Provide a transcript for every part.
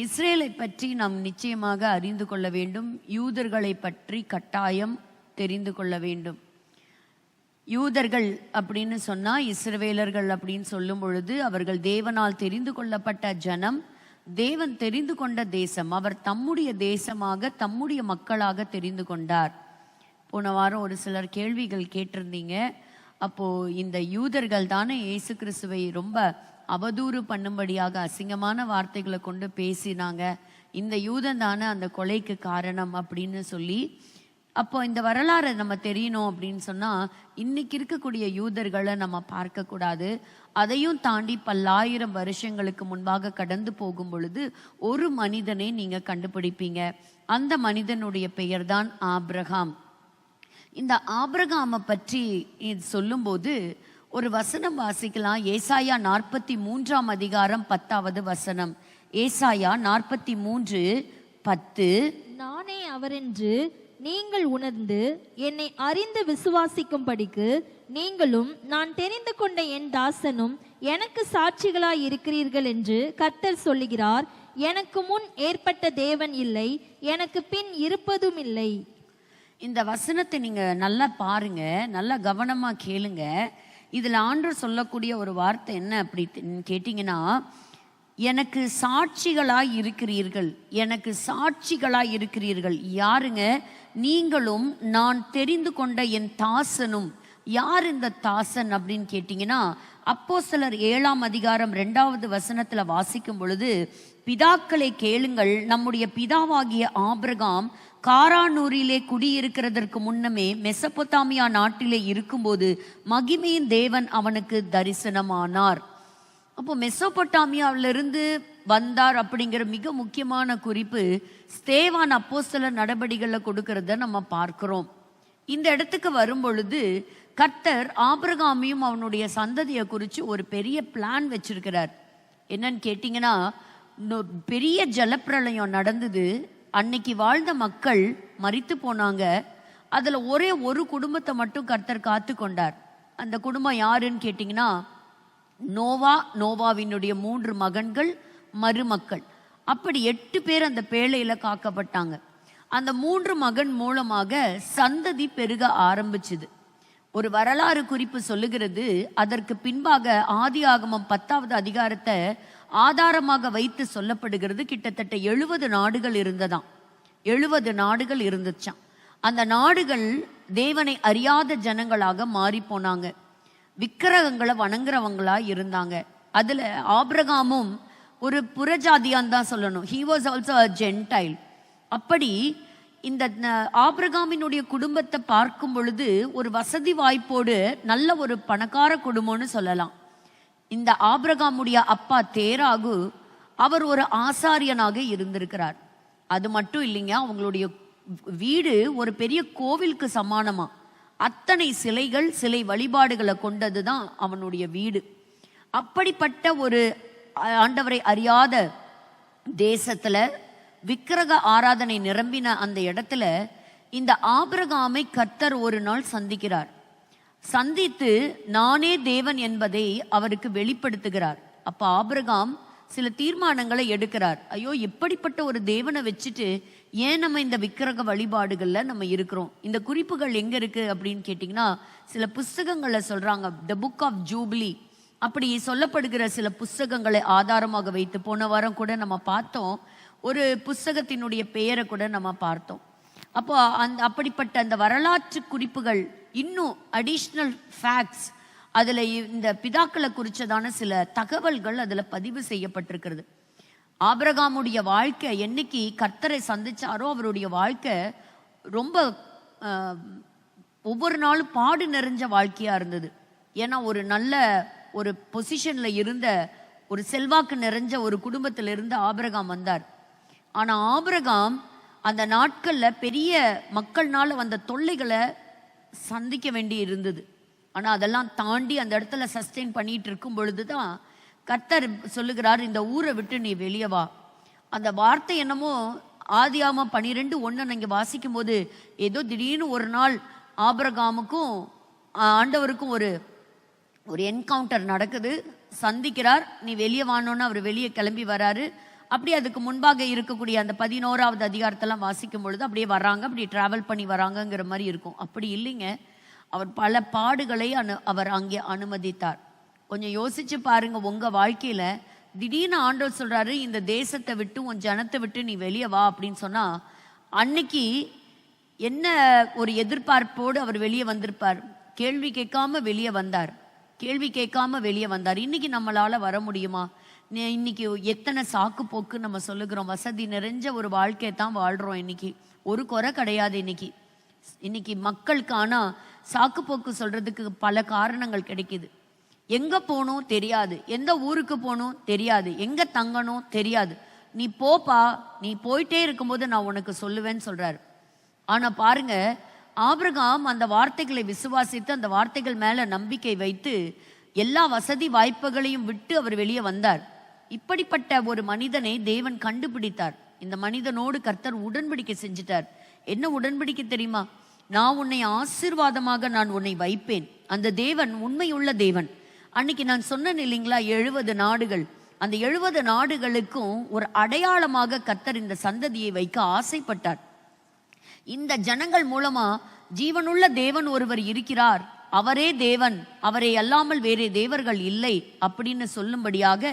இஸ்ரேலை பற்றி நாம் நிச்சயமாக அறிந்து கொள்ள வேண்டும். யூதர்களை பற்றி கட்டாயம் தெரிந்து கொள்ள வேண்டும். யூதர்கள் அப்படின்னு சொன்னா, இஸ்ரவேலர்கள் அப்படின்னு சொல்லும் பொழுது அவர்கள் தேவனால் தெரிந்து கொள்ளப்பட்ட ஜனம், தேவன் தெரிந்து கொண்ட தேசம். அவர் தம்முடைய தேசமாக, தம்முடைய மக்களாக தெரிந்து கொண்டார். போன வாரம் ஒரு சிலர் கேள்விகள் கேட்டிருந்தீங்க. அப்போ இந்த யூதர்கள் தானே இயேசு கிறிஸ்துவை ரொம்ப அவதூறு பண்ணும்படியாக அசிங்கமான வார்த்தைகளை கொண்டு பேசினாங்க, இந்த யூதன் தானே அந்த கொலைக்கு காரணம் அப்படின்னு சொல்லி. அப்போ இந்த வரலாறை நம்ம தெரியணும் அப்படின்னு சொன்னா, இன்னைக்கு இருக்கக்கூடிய யூதர்களை நம்ம பார்க்க கூடாது. அதையும் தாண்டி பல்லாயிரம் வருஷங்களுக்கு முன்பாக கடந்து போகும் பொழுது ஒரு மனிதனை நீங்க கண்டுபிடிப்பீங்க. அந்த மனிதனுடைய பெயர் தான் ஆபிரகாம். இந்த ஆபிரகாமை பற்றி சொல்லும்போது ஒரு வசனம் வாசிக்கலாம். ஏசாயா 43 அதிகாரம் 10வது வசனம். ஏசாயா 43:10. நானே அவரென்று நீங்கள் உணர்ந்து என்னை அறிந்து விசுவாசிக்கும்படிக்கு நீங்களும் நான் தெரிந்து கொண்ட என் தாசனும் எனக்கு சாட்சிகளாய் இருக்கிறீர்கள் என்று கர்த்தர் சொல்லுகிறார். எனக்கு முன் ஏற்பட்ட தேவன் இல்லை, எனக்கு பின் இருப்பதும் இல்லை. இந்த வசனத்தை நீங்க நல்லா பாருங்க, நல்லா கவனமா கேளுங்க. இதுல ஆண்டவர் சொல்லக்கூடிய ஒரு வார்த்தை என்ன அப்படி கேட்டீங்கன்னா, எனக்கு சாட்சிகளாய் இருக்கிறீர்கள், எனக்கு சாட்சிகளாய் இருக்கிறீர்கள். யாருங்க? நீங்களும் நான் தெரிந்து கொண்ட என் தாசனும். யார் இந்த தாசன் அப்படின்னு கேட்டீங்கன்னா, அப்போஸ்தலர் 7ஆம் அதிகாரம் 2வது வசனத்துல வாசிக்கும் பொழுது, பிதாக்களை கேளுங்கள், நம்முடைய பிதாவாகிய ஆபிரகாம் காரானூரிலே குடியிருக்கிறதற்கு முன்னமே மெசபொத்தாமியா நாட்டிலே இருக்கும்போது மகிமையின் தேவன் அவனுக்கு தரிசனமானார். அப்போ மெசொப்பொட்டாமியாவிலிருந்து வந்தார் அப்படிங்கிற மிக முக்கியமான குறிப்பு ஸ்தேவான் அப்போஸ்தலர் நடபடிகளில் கொடுக்கறத நம்ம பார்க்கிறோம். இந்த இடத்துக்கு வரும் பொழுது கர்த்தர் ஆபிரகாமையும் அவனுடைய சந்ததியை குறித்து ஒரு பெரிய பிளான் வச்சிருக்கிறார். என்னன்னு கேட்டிங்கன்னா, பெரிய ஜலப்பிரளயம் நடந்தது. அன்னைக்கு வாழ்ந்த மக்கள் மரித்து போனாங்க. அதில் ஒரே ஒரு குடும்பத்தை மட்டும் கர்த்தர் காத்து கொண்டார். அந்த குடும்பம் யாருன்னு கேட்டிங்கன்னா, நோவா, நோவாவினுடைய 3 மகன்கள், மருமக்கள். அப்படி 8 பேர் அந்த பேழையில காக்கப்பட்டாங்க. அந்த 3 மகன் மூலமாக சந்ததி பெருக ஆரம்பிச்சுது. ஒரு வரலாறு குறிப்பு சொல்லுகிறது, அதற்கு பின்பாக ஆதியாகமம் 10வது அதிகாரத்தை ஆதாரமாக வைத்து சொல்லப்படுகிறது. கிட்டத்தட்ட 70 நாடுகள் இருந்ததாம். 70 நாடுகள் இருந்துச்சாம். அந்த நாடுகள் தேவனை அறியாத ஜனங்களாக மாறி போனாங்க. விக்கிரகங்களை வணங்குறவங்களா இருந்தாங்க. அதுல ஆபிரகாமும் ஒரு புறஜாதியான் தான் சொல்லணும். He was also a gentile. அப்படி இந்த ஆபிரகாமினுடைய குடும்பத்தை பார்க்கும் பொழுது ஒரு வசதி வாய்ப்போடு நல்ல ஒரு பணக்கார குடும்பம்னு சொல்லலாம். இந்த ஆபிரகாமுடைய அப்பா தேராகு, அவர் ஒரு ஆசாரியனாக இருந்திருக்கிறார். அது மட்டும் இல்லைங்க, அவங்களுடைய வீடு ஒரு பெரிய கோவிலுக்கு சமானமா. அத்தனை சிலைகள், சிலை வழிபாடுகளை கொண்டது தான் அவனுடைய வீடு. அப்படிப்பட்ட ஒரு ஆண்டவரை அறியாத தேசத்துல, விக்கிரக ஆராதனை நிரம்பின அந்த இடத்துல இந்த ஆபிரகாமை கர்த்தர் ஒரு நாள் சந்திக்கிறார். சந்தித்து நானே தேவன் என்பதை அவருக்கு வெளிப்படுத்துகிறார். அப்ப ஆபிரகாம் சில தீர்மானங்களை எடுக்கிறார். ஐயோ, எப்படிப்பட்ட ஒரு தேவனை வச்சுட்டு ஏன் நம்ம இந்த விக்கிரக வழிபாடுகள்ல நம்ம இருக்கிறோம்? இந்த குறிப்புகள் எங்க இருக்கு அப்படின்னு கேட்டீங்கன்னா, சில புஸ்தகங்களை சொல்றாங்க. த புக் ஆஃப் ஜூபிலி அப்படி சொல்லப்படுகிற சில புஸ்தகங்களை ஆதாரமாக வைத்து போன வாரம் கூட நம்ம பார்த்தோம். ஒரு புஸ்தகத்தினுடைய பெயரை கூட நம்ம பார்த்தோம். அப்போ அப்படிப்பட்ட அந்த வரலாற்று குறிப்புகள், இன்னும் அடிஷ்னல் ஃபேக்ட்ஸ், அதுல இந்த பிதாக்களை குறிச்சதான சில தகவல்கள் அதுல பதிவு செய்யப்பட்டிருக்கிறது. ஆபிரகாமுடைய வாழ்க்கை என்னைக்கு கர்த்தரை சந்திச்சாரோ அவருடைய வாழ்க்கை ரொம்ப ஒவ்வொரு நாளும் பாடு நிறைஞ்ச வாழ்க்கையா இருந்தது. ஏன்னா ஒரு நல்ல ஒரு பொசிஷன்ல இருந்த, ஒரு செல்வாக்கு நிறைஞ்ச ஒரு குடும்பத்திலிருந்து ஆபிரகாம் வந்தார். ஆனா ஆபிரகாம் அந்த நாட்கள்ல பெரிய மக்கள்னால வந்த தொல்லைகளை சந்திக்க வேண்டி இருந்தது. ஆனா அதெல்லாம் தாண்டி அந்த இடத்துல சஸ்டெயின் பண்ணிட்டு இருக்கும் பொழுதுதான் கர்த்தர் சொல்லுகிறார், இந்த ஊரை விட்டு நீ வெளியே வா. அந்த வார்த்தை என்னமோ ஆதியாகமம் 12:1 நீங்க வாசிக்கும் போது ஏதோ திடீர்னு ஒரு நாள் ஆபிரகாமுக்கும் ஆண்டவருக்கும் ஒரு என்கவுண்டர் நடக்குது. சந்திக்கிறார். நீ வெளியே வானோன்னு அவர் வெளியே கிளம்பி வராரு. அப்படி அதுக்கு முன்பாக இருக்கக்கூடிய அந்த 11வது அதிகாரத்தெல்லாம் வாசிக்கும் பொழுது அப்படியே வர்றாங்க, அப்படியே டிராவல் பண்ணி வராங்கங்கிற மாதிரி இருக்கும். அப்படி இல்லைங்க, அவர் பல பாடுகளை அவர் அங்கே அனுமதித்தார். கொஞ்சம் யோசிச்சு பாருங்க, உங்க வாழ்க்கையில திடீர்னு ஆண்டவர் சொல்றாரு, இந்த தேசத்தை விட்டு உன் ஜனத்தை விட்டு நீ வெளியே வா அப்படின்னு சொன்னா, அன்னைக்கு என்ன ஒரு எதிர்பார்ப்போடு அவர் வெளியே வந்திருப்பார். கேள்வி கேட்காம வெளியே வந்தார், கேள்வி கேட்காம வெளியே வந்தார். இன்னைக்கு நம்மளால வர முடியுமா? இன்னைக்கு எத்தனை சாக்கு போக்கு நம்ம சொல்லுகிறோம். வசதி நிறைஞ்ச ஒரு வாழ்க்கையை தான் வாழ்றோம். இன்னைக்கு ஒரு குறை கிடையாது. இன்னைக்கு மக்களுக்கு ஆனா சாக்கு போக்கு சொல்றதுக்கு பல காரணங்கள் கிடைக்குது. எங்க போகணும் தெரியாது, எந்த ஊருக்கு போகணும் தெரியாது, எங்க தங்கணும் தெரியாது. நீ போப்பா, நீ போயிட்டே இருக்கும்போது நான் உனக்கு சொல்லுவேன்னு சொல்றாரு. ஆனா பாருங்க, ஆபிரகாம் அந்த வார்த்தைகளை விசுவாசித்து அந்த வார்த்தைகள் மேல நம்பிக்கை வைத்து எல்லா வசதி வாய்ப்புகளையும் விட்டு அவர் வெளியே வந்தார். இப்படிப்பட்ட ஒரு மனிதனை தேவன் கண்டுபிடித்தார். இந்த மனிதனோடு கர்த்தர் உடன்படிக்கை செஞ்சிட்டார். என்ன உடன்படிக்கை தெரியுமா? நான் உன்னை ஆசீர்வாதமாக நான் உன்னை வைப்பேன். அந்த தேவன் உண்மையுள்ள தேவன். அன்னைக்கு நான் சொன்னேன் இல்லைங்களா, 70 நாடுகள். அந்த 70 நாடுகளுக்கும் ஒரு அடையாளமாக கர்த்தர் இந்த சந்ததியை வைக்க ஆசைப்பட்டார். இந்த ஜனங்கள் மூலமா ஜீவனுள்ள தேவன் ஒருவர் இருக்கிறார், அவரே தேவன், அவரை அல்லாமல் வேறே தேவர்கள் இல்லை அப்படின்னு சொல்லும்படியாக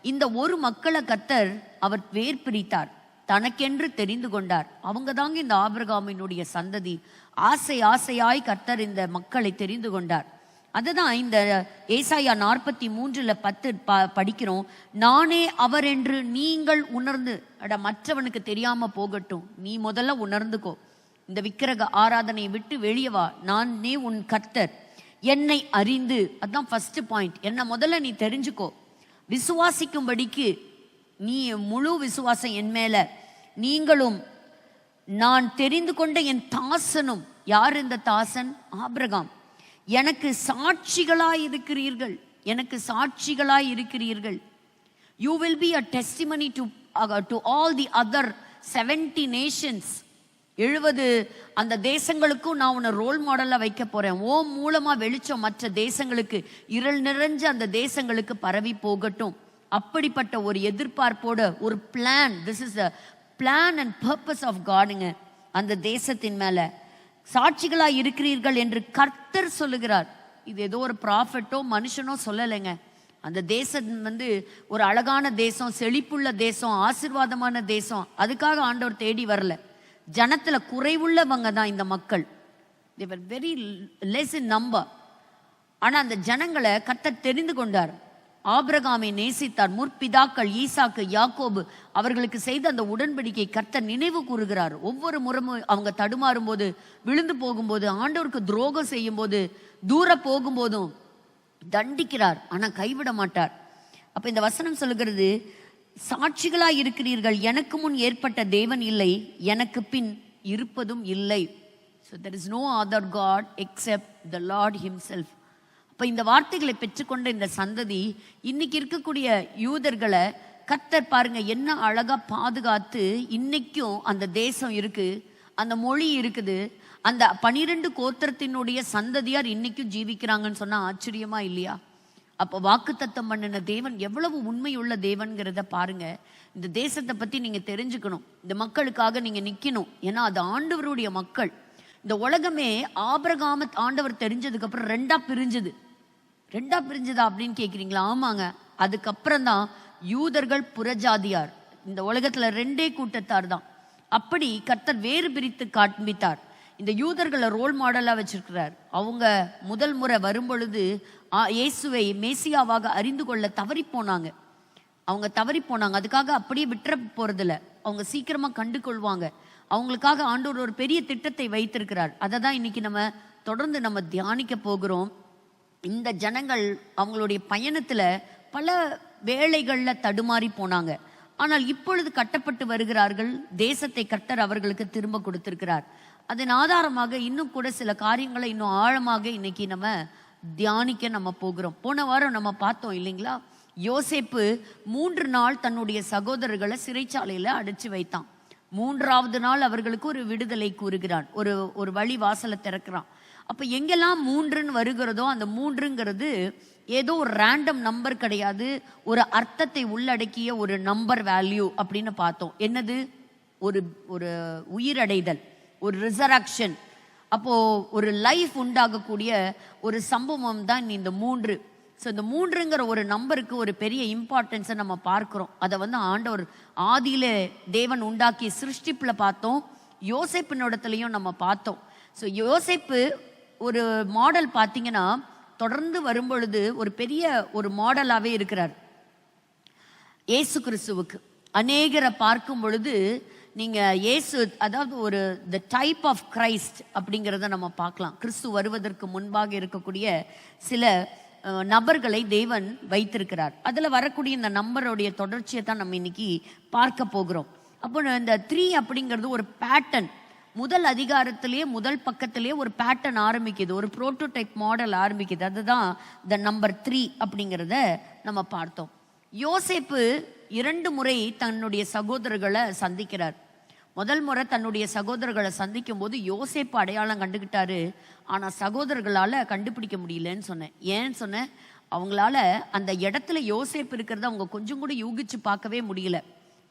இந்த ஒரு மக்களை கர்த்தர் அவர் வேர் பிரித்தார், தனக்கென்று தெரிந்து கொண்டார். அவங்க தாங்க இந்த ஆபிரகாமினுடைய சந்ததி. ஆசையாய் கர்த்தர் இந்த மக்களை தெரிந்து கொண்டார். அதுதான் இந்த ஏசாயா 43:10 படிக்கிறோம். நானே அவர் என்று நீங்கள் உணர்ந்து, மற்றவனுக்கு தெரியாம போகட்டும், நீ முதல்ல உணர்ந்துக்கோ. இந்த விக்கிரக ஆராதனையை விட்டு வெளியே வா. நானே உன் கர்த்தர், என்னை அறிந்து. அதுதான் ஃபர்ஸ்ட் பாயிண்ட். என்ன முதல்ல நீ தெரிஞ்சுக்கோ. விசுவாசிக்கும்படிக்கு நீ முழு விசுவாசம் என் மேல. நீங்களும் நான் தெரிந்து கொண்ட என் தாசனும். யார் இந்த தாசன்? ஆபிரகாம். எனக்கு சாட்சிகளாய் இருக்கிறீர்கள், எனக்கு சாட்சிகளாய் இருக்கிறீர்கள். You will be a testimony to all the other 70 nations. 70 அந்த தேசங்களுக்கும் நான் உன்னை ரோல் மாடலா வைக்க போறேன். ஓ மூலமா வெளிச்சம் மற்ற தேசங்களுக்கு, இருள் நிறைஞ்ச அந்த தேசங்களுக்கு பரவி போகட்டும். அப்படிப்பட்ட ஒரு எதிர்பார்ப்போட ஒரு plan. This is a plan and purpose of Godங்க. அந்த தேசத்தின் மேல சாட்சிகளாய் இருக்கிறீர்கள் என்று கர்த்தர் சொல்லுகிறார். இது ஏதோ ஒரு ப்ராஃபட்டோ மனுஷனோ சொல்லலைங்க. அந்த தேசம் ஒரு அழகான தேசம், செழிப்புள்ள தேசம், ஆசீர்வாதமான தேசம். அதுக்காக ஆண்டவர் தேடி வரல. ஜனத்துல குறைவுள்ளவங்க தான் இந்த மக்கள். they were very less in number. ஆனா அந்த ஜனங்களை கர்த்தர் தெரிந்து கொண்டார். ஆபிரகாமை நேசித்தார். முற்பிதாக்கள் ஈசாக்கு, யாக்கோபு அவர்களுக்கு செய்த அந்த உடன்படிக்கை கர்த்தர் நினைவு கூறுகிறார். ஒவ்வொரு முறமும் அவங்க தடுமாறும் போது, விழுந்து போகும்போது, ஆண்டவருக்கு துரோகம் செய்யும் போது, தூர போகும்போதும் தண்டிக்கிறார். ஆனா கைவிட மாட்டார். அப்ப இந்த வசனம் சொல்லுகிறது, சாட்சிகளாய் இருக்கிறீர்கள். எனக்கு முன் ஏற்பட்ட தேவன் இல்லை, எனக்கு பின் இருப்பதும் இல்லை. So there is no other God except the Lord himself. அப்ப இந்த வார்த்தைகளை பெற்றுக்கொண்ட இந்த சந்ததி இன்னைக்கு இருக்கக்கூடிய யூதர்களை கர்த்தர் பாருங்க என்ன அழகா பாதுகாத்து இன்னைக்கும் அந்த தேசம் இருக்கு, அந்த மொழி இருக்குது, அந்த 12 கோத்திரத்தினுடைய சந்ததியார் இன்னைக்கும் ஜீவிக்கிறாங்கன்னு சொன்னா ஆச்சரியமா இல்லையா? அப்ப வாக்குத்தத்தம் பண்ணின தேவன் எவ்வளவு உண்மையுள்ள தேவன்கிறத பாருங்க. இந்த தேசத்தை பத்தி நீங்க தெரிஞ்சுக்கணும். இந்த மக்களுக்காக நீங்க நிக்கணும். ஏன்னா அது ஆண்டவருடைய மக்கள். இந்த உலகமே ஆபிரகாம ஆண்டவர் தெரிஞ்சதுக்கு அப்புறம் ரெண்டா பிரிஞ்சதா அப்படின்னு கேக்குறீங்களா? ஆமாங்க. அதுக்கப்புறம் தான் யூதர்கள், புறஜாதியார். இந்த உலகத்துல 2 கூட்டத்தார் தான். அப்படி கர்த்தர் வேறு பிரித்து காண்பித்தார். இந்த யூதர்களை ரோல் மாடலா வச்சிருக்கிறார். அவங்க முதல் முறை வரும்பொழுது இயேசுவை மேசியாவாக அறிந்து கொள்ள தவறி போனாங்க. அதுக்காக அப்படியே விட்டுற போறதில்ல. அவங்க சீக்கிரமா கண்டு கொள்வாங்க. அவங்களுக்காக ஆண்டவர் ஒரு பெரிய திட்டத்தை வைத்திருக்கிறார். அதை தான் இன்னைக்கு நம்ம தொடர்ந்து நம்ம தியானிக்க போகிறோம். இந்த ஜனங்கள் அவங்களுடைய பயணத்துல பல வேளைகள்ல தடுமாறி போனாங்க. ஆனால் இப்பொழுது கட்டப்பட்டு வருகிறார்கள். தேசத்தை கர்த்தர் அவர்களுக்கு திரும்ப கொடுத்திருக்கிறார். அதன் ஆதாரமாக இன்னும் கூட சில காரியங்களை இன்னும் ஆழமாக இன்னைக்கு நம்ம தியானிக்க நம்ம போகிறோம். போன வாரம் நம்ம பார்த்தோம் இல்லைங்களா, யோசேப்பு 3 நாள் தன்னுடைய சகோதரர்களை சிறைச்சாலையில அடைச்சு வைத்தான். 3ஆவது நாள் அவர்களுக்கு ஒரு விடுதலை கூறுகிறான், ஒரு வழி வாசலை திறக்கிறான். அப்போ எங்கெல்லாம் 3ன்னு வருகிறதோ அந்த 3ங்கிறது ஏதோ ஒரு ரேண்டம் நம்பர் கிடையாது, ஒரு அர்த்தத்தை உள்ளடக்கிய ஒரு நம்பர் வேல்யூ அப்படின்னு பார்த்தோம். என்னது? ஒரு ஒரு உயிரடைதல், ஒரு ரிசரக்ஷன். அப்போ ஒரு லைஃப் உண்டாகக்கூடிய ஒரு சம்பவம் தான் இந்த 3. ஸோ இந்த 3ங்கிற ஒரு நம்பருக்கு ஒரு பெரிய இம்பார்ட்டன்ஸை நம்ம பார்க்கிறோம். அதை வந்து ஆண்டவர் ஆதியில தேவன் உண்டாக்கிய சிருஷ்டிப்பில் பார்த்தோம், யோசேப்பினிடத்துலையும் நம்ம பார்த்தோம். ஸோ யோசேப்பு ஒரு மாடல் பார்த்தீங்கன்னா தொடர்ந்து வரும்பொழுது ஒரு பெரிய ஒரு மாடலாகவே இருக்கிறார் இயேசு கிறிஸ்துவுக்கு. அநேகரை பார்க்கும் பொழுது நீங்கள் இயேசு, அதாவது ஒரு த டைப் ஆஃப் கிரைஸ்ட் அப்படிங்கிறத நம்ம பார்க்கலாம். கிறிஸ்து வருவதற்கு முன்பாக இருக்கக்கூடிய சில நபர்களை தேவன் வைத்திருக்கிறார். அதில் வரக்கூடிய இந்த நம்பருடைய தொடர்ச்சியை தான் நம்ம இன்னைக்கு பார்க்க போகிறோம். அப்போ இந்த 3 அப்படிங்கிறது ஒரு பேட்டர்ன். முதல் அதிகாரத்திலேயே முதல் பக்கத்திலேயே ஒரு பேட்டர்ன் ஆரம்பிக்குது, ஒரு புரோட்டோடைப் மாடல் ஆரம்பிக்குது. அதுதான் த நம்பர் 3 அப்படிங்கிறத நம்ம பார்த்தோம். யோசேப்பு 2 முறை தன்னுடைய சகோதரர்களை சந்திக்கிறார். முதல் முறை தன்னுடைய சகோதரர்களை சந்திக்கும் போது யோசேப்பு அடையாளம் கண்டுகிட்டாரு, ஆனால் சகோதரர்களால் கண்டுபிடிக்க முடியலன்னு சொன்னேன். ஏன்னு சொன்னேன், அவங்களால அந்த இடத்துல யோசேப்பு இருக்கிறத அவங்க கொஞ்சம் கூட யூகிச்சு பார்க்கவே முடியல.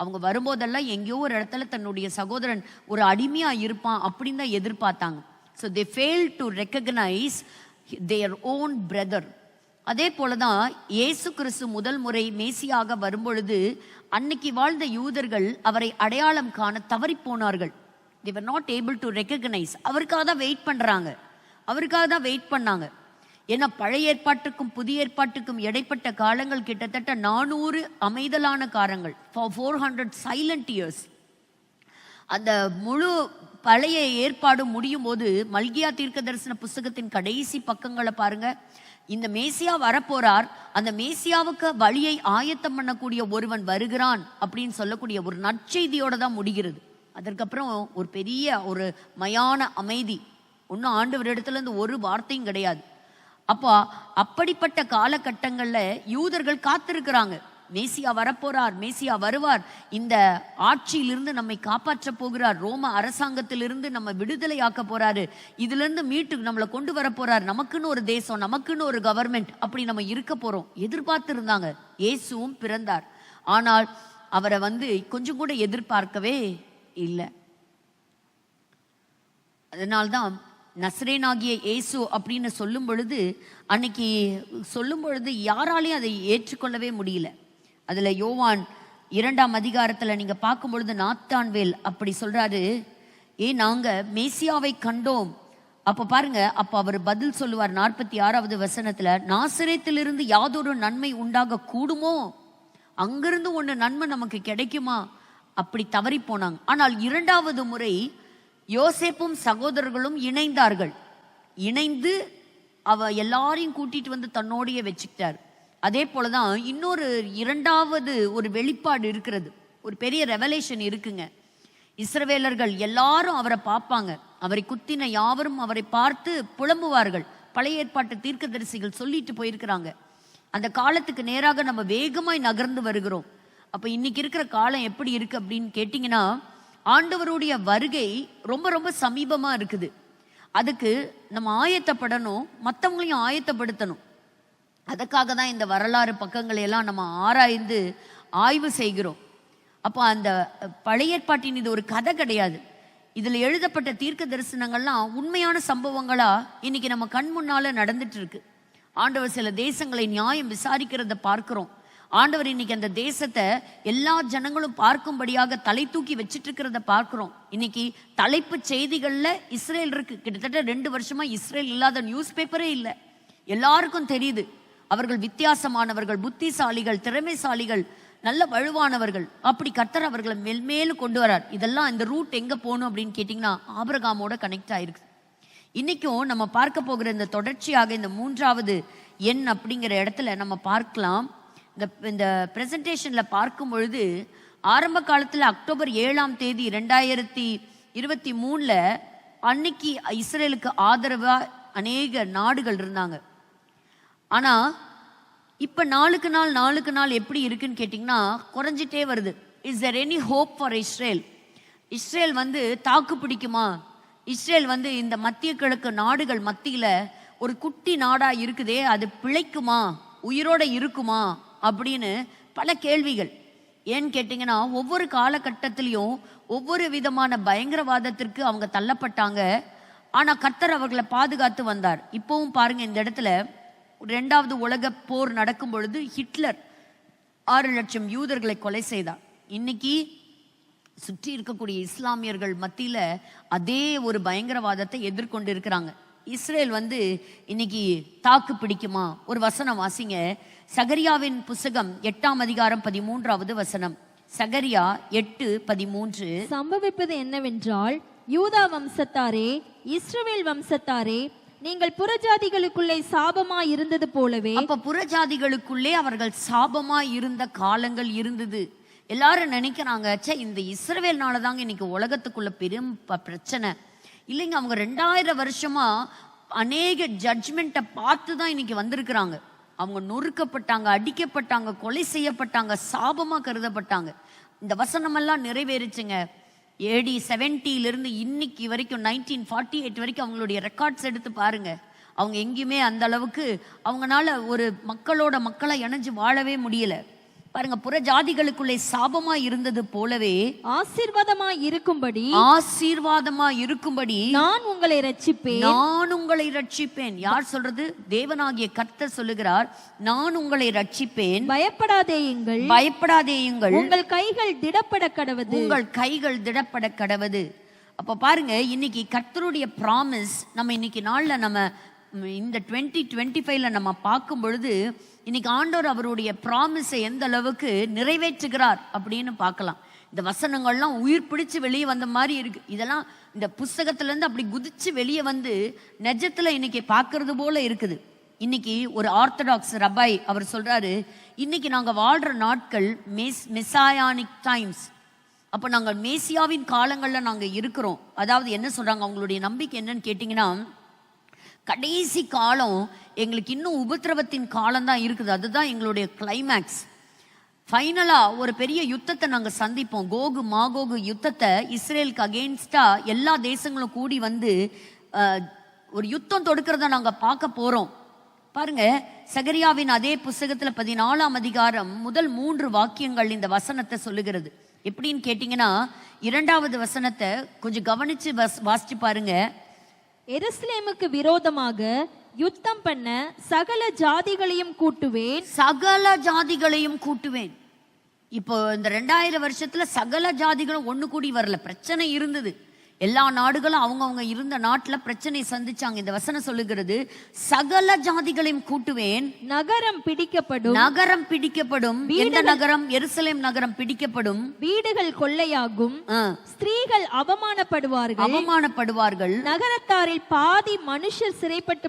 அவங்க வரும்போதெல்லாம் எங்கேயோ ஒரு இடத்துல தன்னுடைய சகோதரன் ஒரு அடிமையா இருப்பான் அப்படின்னு தான் எதிர்பார்த்தாங்க. So they fail to recognize their own brother. அதே போலதான் இயேசு கிறிஸ்து முதல் முறை மேசியாக வரும்பொழுது அன்னைக்கு வாழ்ந்த யூதர்கள் அவரை அடையாளம் காண தவறி போனார்கள். they were not able to recognize. அவருக்காக தான் வெயிட் பண்ணாங்க. ஏன்னா பழைய ஏற்பாட்டுக்கும் புதிய ஏற்பாட்டுக்கும் இடைப்பட்ட காலங்கள் கிட்டத்தட்ட 400 அமைதலான காலங்கள், 400 சைலண்ட் இயர்ஸ். அந்த முழு பழைய ஏற்பாடு முடியும் போது மல்கியா தீர்க்க தரிசன புஸ்தகத்தின் கடைசி பக்கங்களை பாருங்க. இந்த மேசியா வரப்போறார், அந்த மேசியாவுக்கு வழியை ஆயத்தம் பண்ணக்கூடிய ஒருவன் வருகிறான் அப்படின்னு சொல்லக்கூடிய ஒரு நற்செய்தியோட தான் முடிகிறது. அதற்கப்புறம் ஒரு பெரிய ஒரு மயான அமைதி, ஒன்றும் ஆண்டவர் இடத்துல இருந்து ஒரு வார்த்தையும் கிடையாது. அப்போ அப்படிப்பட்ட காலகட்டங்கள்ல யூதர்கள் காத்திருக்கிறாங்க, மேசியா வரப்போறார், மேசியா வருவார், இந்த ஆட்சியிலிருந்து நம்மை காப்பாற்ற போகிறார், ரோம அரசாங்கத்திலிருந்து நம்ம விடுதலையாக்க போறாரு, இதுல இருந்து மீட்டு நம்மளை கொண்டு வர போறார், நமக்குன்னு ஒரு தேசம், நமக்குன்னு ஒரு கவர்மெண்ட், அப்படி நம்ம இருக்க போறோம் எதிர்பார்த்து இருந்தாங்க. இயேசுவும் பிறந்தார், ஆனால் அவரை வந்து கொஞ்சம் கூட எதிர்பார்க்கவே இல்லை. அதனால்தான் நசரேனாகிய இயேசு அப்படின்னு சொல்லும் பொழுது, அன்னைக்கு சொல்லும் பொழுது யாராலையும் அதை ஏற்றுக்கொள்ளவே முடியல. அதுல யோவான் 2ஆம் அதிகாரத்துல நீங்க பார்க்கும் பொழுது நாத்தான்வேல் அப்படி சொல்றாரு, நாங்க மேசியாவை கண்டோம். அப்ப பாருங்க, அப்ப அவர் பதில் சொல்லுவார் 46வது வசனத்துல, நாசரேத்திலிருந்து யாதொரு நன்மை உண்டாக கூடுமோ, அங்கிருந்து ஒண்ணு நன்மை நமக்கு கிடைக்குமா, அப்படி தவறி போனாங்க. ஆனால் 2வது முறை யோசேப்பும் சகோதரர்களும் இணைந்தார்கள். இணைந்து எல்லாரையும் கூட்டிட்டு வந்து தன்னோடைய வச்சுக்கிட்டார். அதே போலதான் இன்னொரு 2வது ஒரு வெளிப்பாடு இருக்கிறது, ஒரு பெரிய ரெவலேஷன் இருக்குங்க. இஸ்ரவேலர்கள் எல்லாரும் அவரை பார்ப்பாங்க, அவரை குத்தின யாவரும் அவரை பார்த்து புலம்புவார்கள். பழைய ஏற்பாட்டு தீர்க்கதரிசிகள் சொல்லிட்டு போயிருக்கிறாங்க. அந்த காலத்துக்கு நேராக நம்ம வேகமாய் நகர்ந்து வருகிறோம். அப்ப இன்னைக்கு இருக்கிற காலம் எப்படி இருக்கு அப்படின்னு கேட்டீங்கன்னா, ஆண்டவருடைய வருகை ரொம்ப ரொம்ப சமீபமா இருக்குது. அதுக்கு நம்ம ஆயத்தப்படணும், மற்றவங்களையும் ஆயத்தப்படுத்தணும். அதுக்காக தான் இந்த வரலாறு பக்கங்களை எல்லாம் நம்ம ஆராய்ந்து ஆய்வு செய்கிறோம். அப்போ அந்த பழைய ஏற்பாட்டின் இது ஒரு கதை கிடையாது. இதில் எழுதப்பட்ட தீர்க்க தரிசனங்கள்லாம் உண்மையான சம்பவங்களா இன்னைக்கு நம்ம கண் முன்னால நடந்துட்டு இருக்கு. ஆண்டவர் சில தேசங்களை நியாயம் விசாரிக்கிறத பார்க்கிறோம். ஆண்டவர் இன்னைக்கு அந்த தேசத்தை எல்லா ஜனங்களும் பார்க்கும்படியாக தலை தூக்கி வச்சிட்டு இருக்கிறத பார்க்கிறோம். இன்னைக்கு தலைப்பு செய்திகள்ல இஸ்ரேல் இருக்கு. கிட்டத்தட்ட 2 வருஷமா இஸ்ரேல் இல்லாத நியூஸ் பேப்பரே இல்லை. எல்லாருக்கும் தெரியுது அவர்கள் வித்தியாசமானவர்கள், புத்திசாலிகள், திறமைசாலிகள், நல்ல வலுவானவர்கள். அப்படி கர்த்தர் அவர்களை மேல்மேலும் கொண்டு வரார். இதெல்லாம் இந்த ரூட் எங்க போகணும் அப்படின்னு கேட்டீங்கன்னா ஆபிரகாமோட கனெக்ட் ஆயிருக்கு. இன்னைக்கும் நம்ம பார்க்க போகிற இந்த தொடர்ச்சியாக இந்த 3வது எண் அப்படிங்கிற இடத்துல நம்ம பார்க்கலாம். இந்த பிரசன்டேஷன்ல பார்க்கும் பொழுது ஆரம்ப காலத்துல அக்டோபர் 7ஆம் தேதி 2023 அன்னைக்கு இஸ்ரேலுக்கு ஆதரவா அநேக நாடுகள் இருந்தாங்க. ஆனா இப்ப நாளுக்கு நாள் எப்படி இருக்குன்னு கேட்டீங்கன்னா குறைஞ்சிட்டே வருது. Is there any hope for Israel? Israel வந்து தாக்கு பிடிக்குமா? இஸ்ரேல் வந்து இந்த மத்திய கிழக்கு நாடுகள் மத்தியில ஒரு குட்டி நாடா இருக்குதே, அது பிழைக்குமா, உயிரோட இருக்குமா அப்படின்னு பல கேள்விகள். ஏன்னு கேட்டிங்கன்னா ஒவ்வொரு காலகட்டத்திலையும் ஒவ்வொரு விதமான பயங்கரவாதத்திற்கு அவங்க தள்ளப்பட்டாங்க. ஆனா கர்த்தர் அவர்களை பாதுகாத்து வந்தார். இப்பவும் பாருங்க, இந்த இடத்துல 2வது உலக போர் நடக்கும் பொழுது ஹிட்லர் 6 லட்சம் யூதர்களை கொலை செய்தார். இன்னைக்கு சுற்றி இருக்கக்கூடிய இஸ்லாமியர்கள் மத்தியில அதே ஒரு பயங்கரவாதத்தை எதிர்கொண்டு இருக்கிறாங்க. இஸ்ரேல் வந்து இன்னைக்கு தாக்கு பிடிக்குமா? ஒரு வசனம் வாசிங்க. சகரியாவின் புஸ்தகம் 8ஆம் அதிகாரம் 13வது வசனம். சகரியா 8:13. சம்பவிப்பது என்னவென்றால், யூதா வம்சத்தாரே, இஸ்ரவேல் வம்சத்தாரே, நீங்கள் புறஜாதிகளுக்குள்ளே சாபமா இருந்தது போலவே. அப்ப புறஜாதிகளுக்குள்ளே அவர்கள் சாபமா இருந்த காலங்கள் இருந்தது. எல்லாரும் நினைக்கிறாங்க, சே இந்த இஸ்ரவேல்னால தாங்க இன்னைக்கு உலகத்துக்குள்ள பெரும் பிரச்சனை. இல்லைங்க, அவங்க 2000 வருஷமா அநேக ஜட்ஜ்மெண்ட்டை பார்த்து தான் இன்னைக்கு வந்திருக்கிறாங்க. அவங்க நொறுக்கப்பட்டாங்க, அடிக்கப்பட்டாங்க, கொலை செய்யப்பட்டாங்க, சாபமா கருதப்பட்டாங்க. இந்த வசனமெல்லாம் நிறைவேறிச்சுங்க. AD 70 இன்னைக்கு வரைக்கும் 1948 வரைக்கும் அவங்களுடைய ரெக்கார்ட்ஸ் எடுத்து பாருங்க. அவங்க எங்கேயுமே அந்த அளவுக்கு அவங்களால ஒரு மக்களா இணைஞ்சு வாழவே முடியல. பாருங்க, புற ஜாதிகளுக்குள்ளே சாபமா இருந்தது போலவே ஆசீர்வாதமா இருக்கும்படி நான் உங்களை ரட்சிப்பேன். யார் சொல்றது? தேவனாகிய கர்த்தர் சொல்லுகிறார், நான் உங்களை ரட்சிப்பேன், பயப்படாதேயுங்கள், உங்கள் கைகள் திடப்பட கடவது. அப்ப பாருங்க, இன்னைக்கு கர்த்தருடைய ப்ராமிஸ் நம்ம இன்னைக்கு நாள்ல நம்ம இந்த 2025ல நம்ம பார்க்கும் பொழுது இன்னைக்கு ஆண்டவர் அவருடைய ப்ராமிஸை எந்த அளவுக்கு நிறைவேற்றுகிறார் அப்படின்னு பார்க்கலாம். இந்த வசனங்கள்லாம் உயிர் பிடிச்சு வெளியே வந்த மாதிரி இருக்கு. இதெல்லாம் இந்த புஸ்தகத்துல இருந்து அப்படி குதிச்சு வெளியே வந்து நிஜத்துல இன்னைக்கு பார்க்கறது போல இருக்குது. இன்னைக்கு ஒரு ஆர்த்தடாக்ஸ் ரபாய் அவர் சொல்றாரு, இன்னைக்கு நாங்க வாழ்ற நாட்கள் மெசாயானிக் டைம்ஸ். அப்ப நாங்கள் மேசியாவின் காலங்கள்ல நாங்க இருக்கிறோம். அதாவது என்ன சொல்றாங்க, அவங்களுடைய நம்பிக்கை என்னன்னு கேட்டீங்கன்னா, கடைசி காலம் எங்களுக்கு இன்னும் உபத்திரவத்தின் காலம் தான் இருக்குது. அதுதான் எங்களுடைய கிளைமேக்ஸ். ஃபைனலா ஒரு பெரிய யுத்தத்தை நாங்கள் சந்திப்போம். கோகு மாகோகு யுத்தத்தை இஸ்ரேலுக்கு அகெயின்ஸ்டா எல்லா தேசங்களும் கூடி வந்து ஒரு யுத்தம் தொடுக்கிறத நாங்கள் பார்க்க போறோம். பாருங்க, சகரியாவின் அதே புஸ்தகத்துல 14ஆம் அதிகாரம் முதல் 3 வாக்கியங்கள் இந்த வசனத்தை சொல்லுகிறது. எப்படின்னு கேட்டீங்கன்னா, 2வது வசனத்தை கொஞ்சம் கவனிச்சு வாசிச்சு பாருங்க. எருசலேமுக்கு விரோதமாக யுத்தம் பண்ண சகல ஜாதிகளையும் கூட்டுவேன். இப்போ இந்த 2000 வருஷத்துல சகல ஜாதிகளும் ஒண்ணு கூடி வரல. பிரச்சனை இருந்தது. எல்லா நாடுகளும் அவங்க இருந்த நாட்டுல பிரச்சனை சந்திச்சாங்க. இந்த வசனம் சொல்லுகிறது, சகல ஜாதிகளையும் கூட்டுவேன், நகரம் பிடிக்கப்படும். எந்த நகரம்? எருசலேம் நகரம் பிடிக்கப்படும், வீடுகள் கொள்ளையாகும், ஸ்திரீகள் அவமானப்படுவார்கள், நகரத்தாரில் பாதி மனுஷர் சிறைப்பட்டு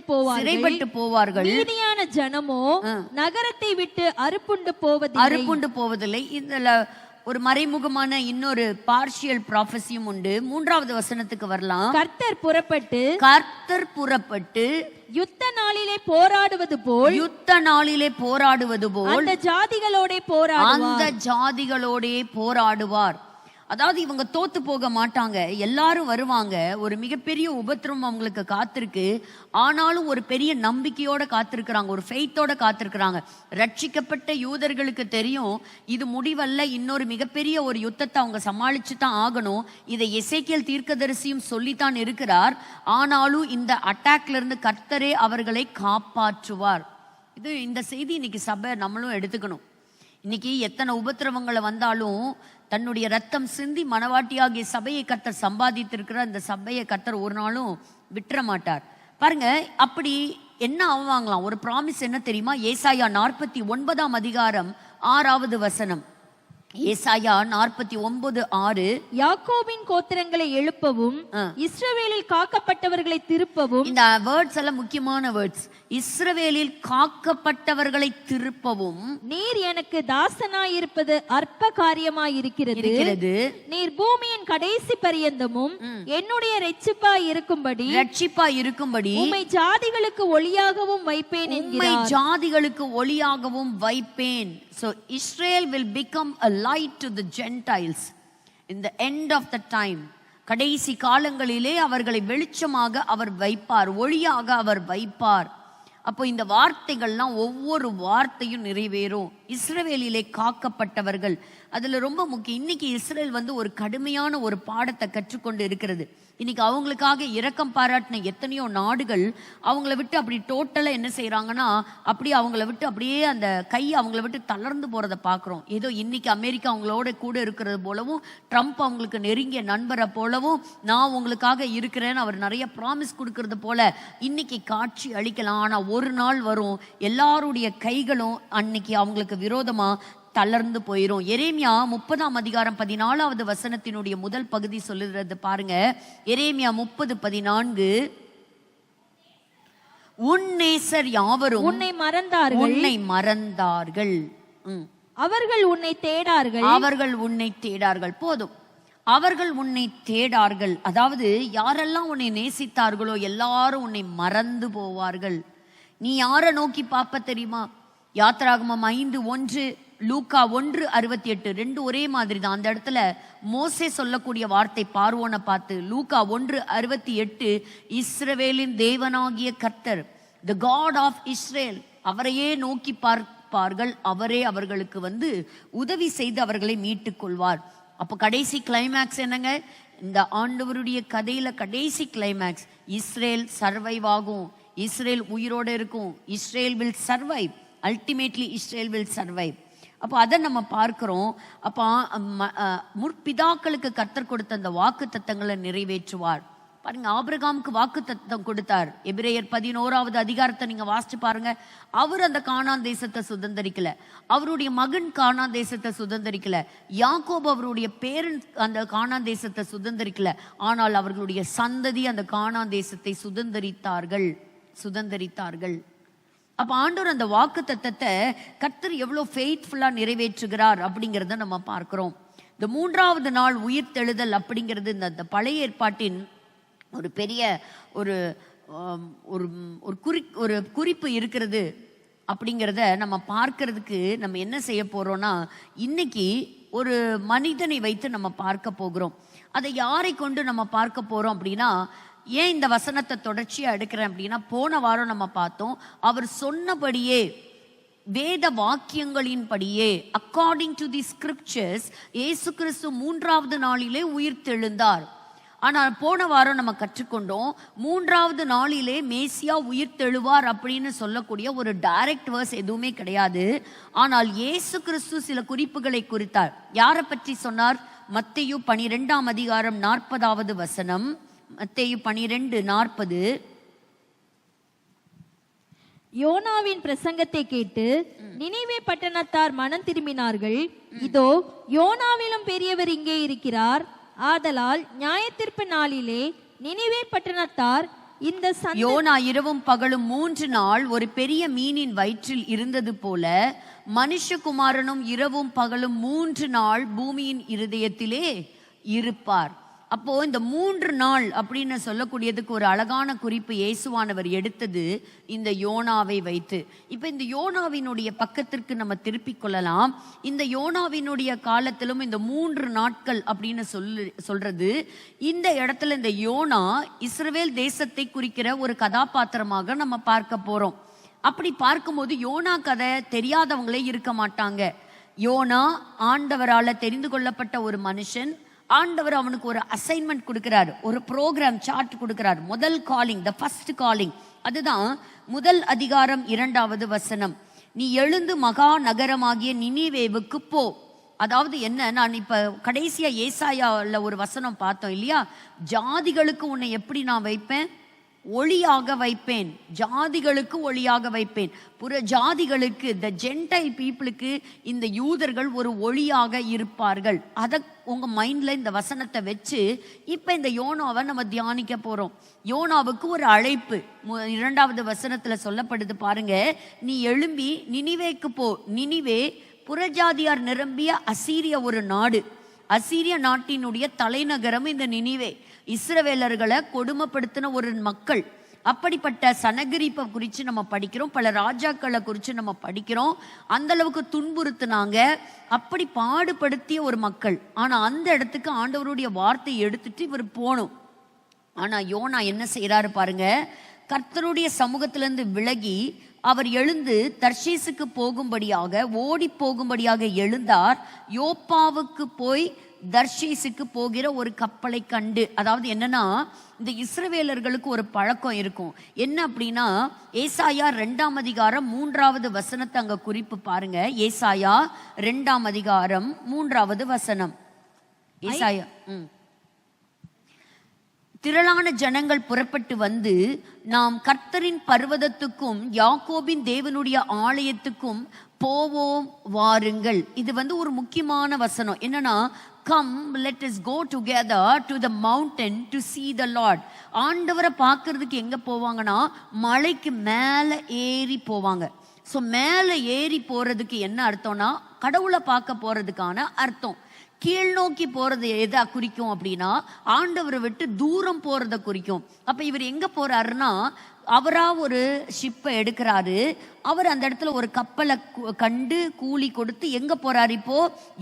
போவார்கள், மீதியான ஜனமோ நகரத்தை விட்டு அறுப்புண்டு போவதில்லை. இதுல ஒரு மறைமுகமான இன்னொரு பார்ஷியல் ப்ராஃபஸியும் உண்டு. 3வது வசனத்துக்கு வரலாம். கர்த்தர் புறப்பட்டு யுத்த நாளிலே போராடுவது போல் அந்த ஜாதிகளோடே போராடுவார். அதாவது இவங்க தோத்து போக மாட்டாங்க, எல்லாரும் வருவாங்க. ஒரு மிகப்பெரிய உபத்திரம் அவங்களுக்கு காத்திருக்கு. ஆனாலும் ஒரு பெரிய நம்பிக்கையோட காத்திருக்கிறாங்க, ஒரு ஃபெய்த்தோட காத்திருக்கிறாங்க. ரட்சிக்கப்பட்ட யூதர்களுக்கு தெரியும் இது முடிவல்ல, இன்னொரு மிகப்பெரிய ஒரு யுத்தத்தை அவங்க சமாளிச்சு தான் ஆகணும். இதை எசேக்கியேல் தீர்க்கதரிசியும் சொல்லித்தான் இருக்கிறார். ஆனாலும் இந்த அட்டாக்ல இருந்து கர்த்தரே அவர்களை காப்பாற்றுவார். இது இந்த செய்தி இன்னைக்கு சபை நம்மளும் எடுத்துக்கணும். இன்னைக்கு எத்தனை உபத்திரவங்களை வந்தாலும் தன்னுடைய ரத்தம் சிந்தி மனவாட்டியாகிய சபையை கர்த்தர் சம்பாதித்திருக்கிற அந்த சபையை கர்த்தர் ஒரு நாளும் விட்டுற மாட்டார். பாருங்க, அப்படி என்ன ஆவாங்களாம்? ஒரு ப்ராமிஸ் என்ன தெரியுமா? ஏசாயா 49ஆம் அதிகாரம் 6வது வசனம். ஏசாயா 49:6. யாக்கோபின் கோத்திரங்களை எழுப்பவும், இஸ்ரவேலில் காக்கப்பட்டவர்களை திருப்பவும். இந்த வேர்ட்ஸ் எல்லாம் முக்கியமான வேர்ட்ஸ். இஸ்ரவேலில் காக்கப்பட்டவர்களை திருப்பவும். நீர் எனக்கு தாசனாயிருப்பது அற்ப காரியமாயிருக்கிறது. நீர் பூமியின் கடைசி பரியந்தமும் என்னுடைய ரட்சிப்பாய் இருக்கும்படி உம்மை ஜாதிகளுக்கு ஒளியாகவும் வைப்பேன். So Israel will become a light to the Gentiles in the end of the time. கடைசி காலங்களிலே அவர்களை வெளிச்சமாக அவர் வைப்பார், ஒளியாக அவர் வைப்பார். அப்போ இந்த வார்த்தைகள்லாம் ஒவ்வொரு வார்த்தையும் நிறைவேறும். இஸ்ரவேலிலே காக்கப்பட்டவர்கள், அதுல ரொம்ப முக்கியம். இன்னைக்கு இஸ்ரேல் ஒரு கடுமையான ஒரு பாடத்தை கற்றுக்கொண்டு இருக்கிறது. இன்னைக்கு அவங்களுக்காக இரக்கம் பாராட்டின எத்தனையோ நாடுகள் அவங்கள விட்டு அப்படி டோட்டலா என்ன செய்யறாங்கன்னா, அப்படி அவங்கள விட்டு அப்படியே அந்த கை அவங்கள விட்டு தளர்ந்து போறதை பார்க்குறோம். ஏதோ இன்னைக்கு அமெரிக்கா அவங்களோட கூட இருக்கிறது போலவும், ட்ரம்ப் அவங்களுக்கு நெருங்கிய நண்பரை போலவும், நான் உங்களுக்காக இருக்கிறேன்னு அவர் நிறைய ப்ராமிஸ் கொடுக்கறது போல இன்னைக்கு காட்சி அளிக்கலாம். ஆனா ஒரு நாள் வரும், எல்லாருடைய கைகளும் அன்னைக்கு அவங்களுக்கு விரோதமா தளர்ந்து போயிரும். எரேமியா 30ஆம் அதிகாரம் 14வது வசனத்தினுடைய முதல் பகுதி சொல்லுறது பாருங்க. எரேமியா 30:14, உன் நேசர் யாவரும் உன்னை மறந்தார்கள், அவர்கள் உன்னை தேடார்கள். போதும், அவர்கள் உன்னை தேடார்கள். அதாவது யாரெல்லாம் உன்னை நேசித்தார்களோ எல்லாரும் உன்னை மறந்து போவார்கள். நீ யாரை நோக்கி பார்ப்ப தெரியுமா? யாத்ராகமம் 5:1, லூக்கா 1:68 ரெண்டு ஒரே மாதிரி தான். அந்த இடத்துல மோசே சொல்லக்கூடிய வார்த்தை பார்வோனை பார்த்து. லூக்கா 1:68, இஸ்ரவேலின் தேவனாகிய கர்த்தர், தி காட் ஆஃப் இஸ்ரேல், அவரையே நோக்கி பார்ப்பார்கள், அவரே அவர்களுக்கு உதவி செய்து அவர்களை மீட்டுக் கொள்வார். அப்போ கடைசி கிளைமேக்ஸ் என்னங்க? இந்த ஆண்டவருடைய கதையில கடைசி கிளைமேக்ஸ், இஸ்ரேல் சர்வைவ் ஆகும், இஸ்ரேல் உயிரோடு இருக்கும், Israel will survive, ultimately Israel will survive. அப்போ அதை நம்ம பார்க்கிறோம். அப்போ முற்பிதாக்களுக்கு கர்த்தர் கொடுத்த அந்த வாக்கு தத்தங்களை நிறைவேற்றுவார். பாருங்க, ஆபிரகாமுக்கு வாக்கு தத்தம் கொடுத்தார். எபிரேயர் 11வது அதிகாரத்தை நீங்க வாசிச்சு பாருங்க. அவர் அந்த கானான் தேசத்தை சுதந்தரிக்கல, அவருடைய மகன் கானான் தேசத்தை சுதந்தரிக்கல, யாக்கோபு அவருடைய பேரன் அந்த கானான் தேசத்தை சுதந்தரிக்கல. ஆனால் அவர்களுடைய சந்ததி அந்த கானான் தேசத்தை சுதந்தரித்தார்கள். அப்ப ஆண்டவர் அந்த வாக்கு தத்தத்தை கர்த்தர் எவ்வளவு ஃபெய்த்ஃபுல்லா நிறைவேற்றுகிறார் அப்படிங்கிறத நம்ம பார்க்கிறோம். இந்த 3வது நாள் உயிர் தெழுதல் அப்படிங்கிறது இந்த பழைய ஏற்பாட்டின் ஒரு பெரிய ஒரு குறிப்பு இருக்கிறது. அப்படிங்கிறத நம்ம பார்க்கறதுக்கு நம்ம என்ன செய்ய போறோம்னா, இன்னைக்கு ஒரு மனிதனை வைத்து நம்ம பார்க்க போகிறோம். அதை யாரை கொண்டு நம்ம பார்க்க போறோம் அப்படின்னா, ஏன் இந்த வசனத்தை தொடர்ச்சியா எடுக்கிறேன் அப்படின்னா, போன வாரம் நம்ம பார்த்தோம், அவர் சொன்னபடியே வேத வாக்கியங்களின்படியே அக்கார்டிங் டு தி ஸ்கிரிப்சர்ஸ் இயேசு கிறிஸ்து 3வது நாளிலே உயிர் தெழுந்தார். ஆனால் போன வாரம் நம்ம கற்றுக்கொண்டோம், 3வது நாளிலே மேசியா உயிர் தெழுவார் அப்படின்னு சொல்லக்கூடிய ஒரு டைரக்ட் வேர்ஸ் எதுவுமே கிடையாது. ஆனால் இயேசு கிறிஸ்து சில குறிப்புகளை குறித்தார். யாரை பற்றி சொன்னார்? மத்தேயு 12ஆம் அதிகாரம் 40வது வசனம். மத்தேயு 12:40, யோனாவின் பிரசங்கத்தை கேட்டு நினிவே பட்டணத்தார் மனம் திரும்பினார்கள். இதோ யோனாவிலும் பெரியவர் இங்கே இருக்கிறார். ஆதலால் நியாயத்தீர்ப்பு நாளிலே நினிவே பட்டணத்தார் இந்த யோனா இரவும் பகலும் 3 நாள் ஒரு பெரிய மீனின் வயிற்றில் இருந்தது போல, மனுஷகுமாரனும் இரவும் பகலும் 3 நாள் பூமியின் இருதயத்திலே இருப்பார். அப்போ இந்த 3 நாள் அப்படின்னு சொல்லக்கூடியதுக்கு ஒரு அழகான குறிப்பு இயேசுவானவர் எடுத்தது இந்த யோனாவை வைத்து. இப்ப இந்த யோனாவினுடைய பக்கத்திற்கு நம்ம திருப்பிக் கொள்ளலாம். இந்த யோனாவினுடைய காலத்திலும் இந்த 3 நாட்கள் அப்படின்னு சொல்றது, இந்த இடத்துல இந்த யோனா இஸ்ரவேல் தேசத்தை குறிக்கிற ஒரு கதாபாத்திரமாக நம்ம பார்க்க போறோம். அப்படி பார்க்கும்போது யோனா கதை தெரியாதவங்களே இருக்க மாட்டாங்க. யோனா ஆண்டவரால தெரிந்து கொள்ளப்பட்ட ஒரு மனுஷன். ஆண்டவர் அவனுக்கு ஒரு அசைன்மெண்ட் கொடுக்கிறார், ஒரு ப்ரோக்ராம் சார்ட் கொடுக்கிறார். முதல் காலிங், த ஃபர்ஸ்ட் காலிங், அதுதான் முதல் அதிகாரம் 2வது வசனம். நீ எழுந்து மகா நகரமாகிய நினிவேவுக்கு போ. அதாவது என்ன, நான் இப்ப கடைசியா ஏசாயால ஒரு வசனம் பார்த்தோம் இல்லையா, ஜாதிகளுக்கு உன்னை எப்படி நான் வைப்பேன்? ஒளியாக வைப்பேன், ஜாதிகளுக்கு ஒளியாக வைப்பேன். புற ஜாதிகளுக்கு, த ஜென்டைல் பீப்புளுக்கு இந்த யூதர்கள் ஒரு ஒளியாக இருப்பார்கள். அதை உங்க மைண்ட்ல இந்த வசனத்தை வச்சு இப்ப இந்த யோனாவை நம்ம தியானிக்க போறோம். யோனாவுக்கு ஒரு அழைப்பு 2வது வசனத்துல சொல்லப்படுது பாருங்க. நீ எழும்பி நினிவேக்கு போ. நினிவே புறஜாதியார் நிரம்பிய அசீரிய ஒரு நாடு. அசீரிய நாட்டினுடைய தலைநகரம் இந்த நினிவே. இஸ்ரவேலர்களை கொடுமைப்படுத்தின ஒரு மக்கள். அப்படிப்பட்ட சனகரிப்பை குறித்து நம்ம படிக்கிறோம், பல ராஜாக்களை குறித்து நம்ம படிக்கிறோம். அந்த அளவுக்கு துன்புறுத்தினாங்க, அப்படி பாடுபடுத்திய ஒரு மக்கள். ஆனால் அந்த இடத்துக்கு ஆண்டவருடைய வார்த்தையை எடுத்துட்டு இவர் போகணும். ஆனால் யோனா என்ன செய்கிறாரு பாருங்க, கர்த்தருடைய சமூகத்திலிருந்து விலகி அவர் எழுந்து தர்ஷீசுக்கு போகும்படியாக ஓடி போகும்படியாக எழுந்தார். யோப்பாவுக்கு போய் தர்ஷீசுக்கு போகிற ஒரு கப்பலை கண்டு, அதாவது என்னன்னா இந்த இஸ்ரவேலர்களுக்கு ஒரு பழக்கம் இருக்கும். என்ன அப்படின்னா, ஏசாயா 2ஆம் அதிகாரம் 3வது வசனத்தை அங்க குறிப்பு பாருங்க. ஏசாயா 2ஆம் அதிகாரம் 3வது வசனம். ஏசாயா திரளான ஜனங்கள் புறப்பட்டு வந்து, நாம் கர்த்தரின் பர்வதத்துக்கும் யாக்கோபின் தேவனுடைய ஆலயத்துக்கும் போவோம் வாருங்கள். இது ஒரு முக்கியமான வசனம். என்னன்னா, come let us go together to the mountain to see the Lord. ஆண்டவரை பார்க்கிறதுக்கு எங்க போவாங்கன்னா, மலைக்கு மேலே ஏறி போவாங்க. ஸோ மேலே ஏறி போறதுக்கு என்ன அர்த்தம்னா, கடவுளை பார்க்க போறதுக்கான அர்த்தம். கீழ் நோக்கி போறது எதை குறிக்கும் அப்படின்னா, ஆண்டவரை விட்டு தூரம் போறதை குறிக்கும். அப்ப இவர் எங்க போறாருன்னா, அவரா ஒரு ஷிப்பை எடுக்கிறாரு. அவர் அந்த இடத்துல ஒரு கப்பலை கண்டு கூலி கொடுத்து எங்க போறாரு, இப்போ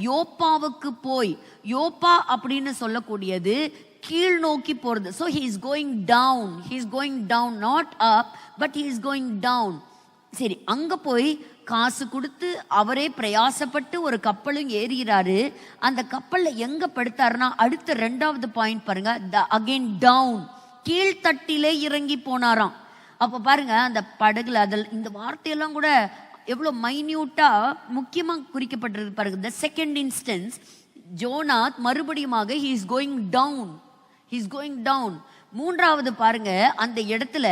யோப்பாவுக்கு போய், யோப்பா அப்படின்னு சொல்லக்கூடியது கீழ் நோக்கி போறது. So he is going down, he is going down, not up, but he is going down. சரி, அங்க போய் காசு கொடுத்து அவரே பிரயாசப்பட்டு ஒரு கப்பலும் ஏறுகிறாரு. அந்த கப்பல்ல எங்க படுத்தாருன்னா, அடுத்த 2வது பாயிண்ட் பாருங்க, அகைன் டவுன், கீழ்த்தட்டிலே இறங்கி போனாராம். அப்ப பாருங்க, அந்த படகுல அதில் இந்த வார்த்தையெல்லாம் கூட எவ்வளோ மைன்யூட்டா முக்கியமா குறிக்கப்பட்டிருக்கு பாருங்க. த செகண்ட் இன்ஸ்டன்ஸ், ஜோனா மறுபடியுமாக he is going down, he is going down. 3வது பாருங்க, அந்த இடத்துல